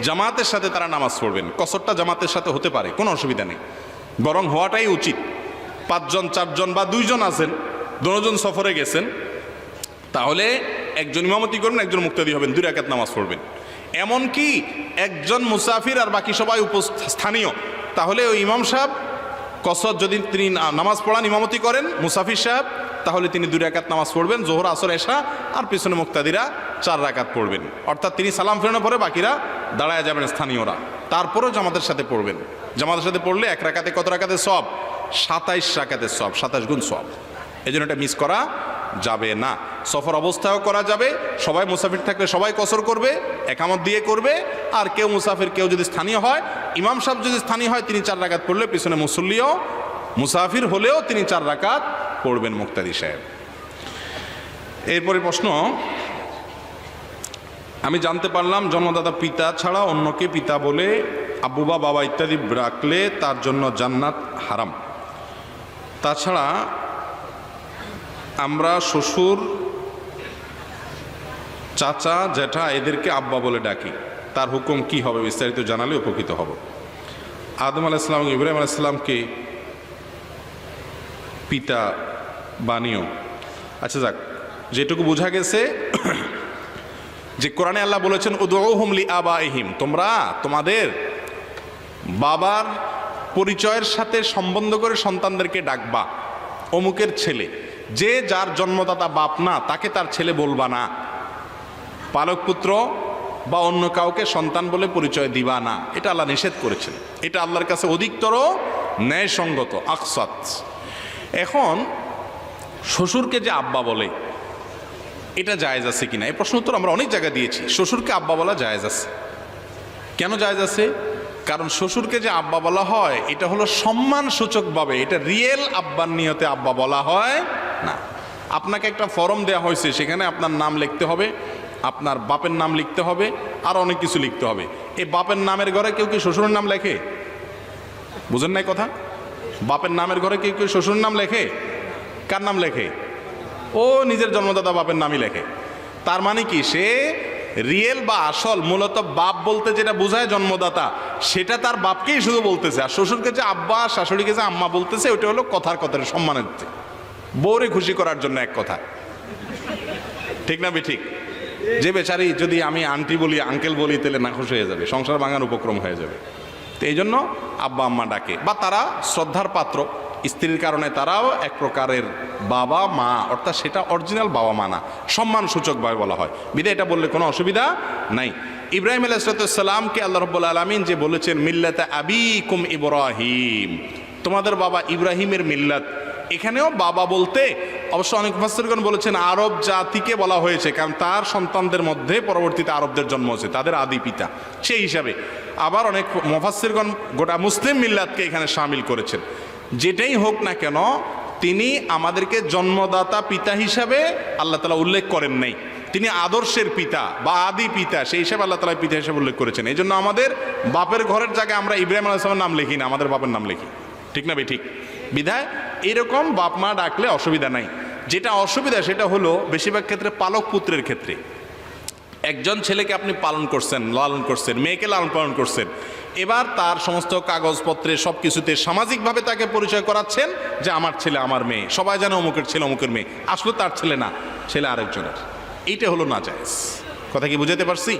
Speaker 1: জামাতের সাথে তারা নামাজ পড়বেন। কসরটা জামাতের সাথে হতে পারে, কোনো অসুবিধা নেই, বরং হওয়াটাই উচিত। 5 জন 4 জন বা 2 জন আছেন, 2 জন সফরে গেছেন, তাহলে একজন ইমামতি করবেন, একজন মুক্তাদি হবেন, 2 রাকাত নামাজ পড়বেন। এমনকি একজন মুসাফির আর বাকি সবাই স্থানীয়, তাহলে ওই ইমাম সাহেব কসর যদি তিনি নামাজ পড়ান, ইমামতি করেন মুসাফির সাহেব, তাহলে তিনি 2 রাকাত নামাজ পড়বেন, জোহর আসর এশা, আর পিছনে মুক্তাদিরা 4 রাকাত পড়বেন। অর্থাৎ তিনি সালাম ফেরানোর পরে বাকিরা দাঁড়ায় যাবেন স্থানীয়রা। তারপরেও জামাতের সাথে পড়বেন। জামাতের সাথে পড়লে 1 রাকাতে কত রাকাতে সওয়াব? 27 রাকাতের সওয়াব, 27 গুণ সওয়াব। এই জন্য এটা মিস করা যাবে না। সফর অবস্থায়ও করা যাবে, সবাই মুসাফির থাকলে সবাই কসর করবে, একামত দিয়ে করবে। আর কেউ মুসাফির, কেউ যদি স্থানীয় হয়, ইমাম সাহেব যদি স্থানীয় হয় তিনি 4 রাকাত পড়লে পিছনে মুসল্লিও মুসাফির হলেও তিনি 4 রাকাত পড়বেন মুক্তাদি সাহেব। এরপরে প্রশ্ন, আমি জানতে পারলাম জন্মদাতা পিতা ছাড়া অন্যকে পিতা বলে আব্বু বা বাবা ইত্যাদি রাখলে তার জন্য জান্নাত হারাম। তাছাড়া আমরা শ্বশুর, চাচা, জ্যাঠা এদেরকে আব্বা বলে ডাকি, তার হুকুম কি হবে বিস্তারিত জানালে উপকৃত হব। আদম আলাইহিস সালাম ইব্রাহিম আলাইহিস সালামকে পিতা বানিও। আচ্ছা যাক, যেটুকু বোঝা গেছে যে কোরআনে আল্লাহ বলেছেন উদউহুম লিআবাইহিম, তোমরা তোমাদের বাবার পরিচয়ের সাথে সম্বন্ধ করে সন্তানদেরকে ডাকবা অমুকের ছেলে। যে যার জন্মদাতা বাপ না তাকে তার ছেলে বলবা না, পালক পুত্র বা অন্য কাউকে সন্তান বলে পরিচয় দিবা না, এটা আল্লাহ নিষেধ করেছেন। এটা আল্লাহর কাছে অধিকতর ন্যায়সঙ্গত, আকসাত। এখন শ্বশুরকে যে আব্বা বলে এটা জায়েজ আছে কিনা, এই প্রশ্ন উত্তর আমরা অনেক জায়গায় দিয়েছি। শ্বশুরকে আব্বা বলা জায়েজ আছে। কেন জায়েজ আছে? কারণ শ্বশুরকে যে আব্বা বলা হয় এটা হলো সম্মান সূচকভাবে, এটা রিয়েল আব্বার নিয়তে আব্বা বলা হয় না। আপনাকে একটা ফর্ম দেওয়া হয়েছে, সেখানে আপনার নাম লিখতে হবে, আপনার বাপের নাম লিখতে হবে, আর অনেক কিছু লিখতে হবে। এই বাপের নামের ঘরে কেউ কি শ্বশুরের নাম লেখে? বুঝেন নাই কথা? বাপের নামের ঘরে কেউ কেউ শ্বশুরের নাম লেখে? কার নাম লেখে? ও নিজের জন্মদাতা বাপের নামই লেখে। তার মানে কি, সে রিয়েল বা আসল মূলত বাপ বলতে যেটা বোঝায় জন্মদাতা, সেটা তার বাপকেই শুধু বলতেছে। আর শ্বশুরকে যে আব্বা, শাশুড়িকে যে আম্মা বলতেছে, ওটা হলো কথার কথার সম্মানের, বউরে খুশি করার জন্য এক কথা। ঠিক না ঠিক? যে বেচারি যদি আমি আন্টি বলি, আঙ্কেল বলি, তাহলে নাখুশ হয়ে যাবে, সংসার ভাঙার উপক্রম হয়ে যাবে। তো এই জন্য আব্বা আম্মা ডাকে, বা তারা শ্রদ্ধার পাত্র, স্ত্রীর কারণে তারাও এক প্রকারের বাবা মা, অর্থাৎ সেটা অরিজিনাল বাবা মা না, সম্মান সূচকভাবে বলা হয়। বিধায় এটা বললে কোনো অসুবিধা নাই। ইব্রাহিম আলাইহিস সালামকে আল্লাহ রাব্বুল আলামিন যে বলেছেন মিল্লাতে আবিকুম ইব্রাহিম, তোমাদের বাবা ইব্রাহিমের মিল্লাত, এখানেও বাবা বলতে অবশ্য অনেক মুফাসসিরগণ বলেছেন আরব জাতিকে বলা হয়েছে, কারণ তার সন্তানদের মধ্যে পরবর্তীতে আরবদের জন্ম হয়েছে, তাদের আদি পিতা সেই হিসাবে। আবার অনেক মুফাসসিরগণ গোটা মুসলিম মিল্লাতকে এখানে শামিল করেছেন। যেটাই হোক না কেন, তিনি আমাদেরকে জন্মদাতা পিতা হিসাবে আল্লাহ তাআলা উল্লেখ করেন নাই, তিনি আদর্শের পিতা বা আদি পিতা, সেই হিসাবে আল্লাহ তাআলা পিতা হিসাবে উল্লেখ করেছেন। এই জন্য আমাদের বাপের ঘরের জায়গায় আমরা ইব্রাহিম আলাইহিস সালামের নাম লিখি না, আমাদের বাপের নাম লিখি। ঠিক না ঠিক? বিধায় এরকম বাপ মা ডাকলে অসুবিধা নাই। যেটা অসুবিধা সেটা হলো বেশিরভাগ ক্ষেত্রে পালক পুত্রের ক্ষেত্রে। একজন ছেলেকে আপনি পালন করছেন, লালন করছেন, মেয়েকে লালন পালন করছেন, এবার তার সমস্ত কাগজপত্রে সব কিছুতে সামাজিকভাবে তাকে পরিচয় করাচ্ছেন যে আমার ছেলে, আমার মেয়ে, সবাই জানে অমুকের ছেলে, অমুকের মেয়ে, আসলে তার ছেলে না, ছেলে আরেকজনের। এইটা হলো নাজায়েজ। কথা কি বুঝাতে পারছি?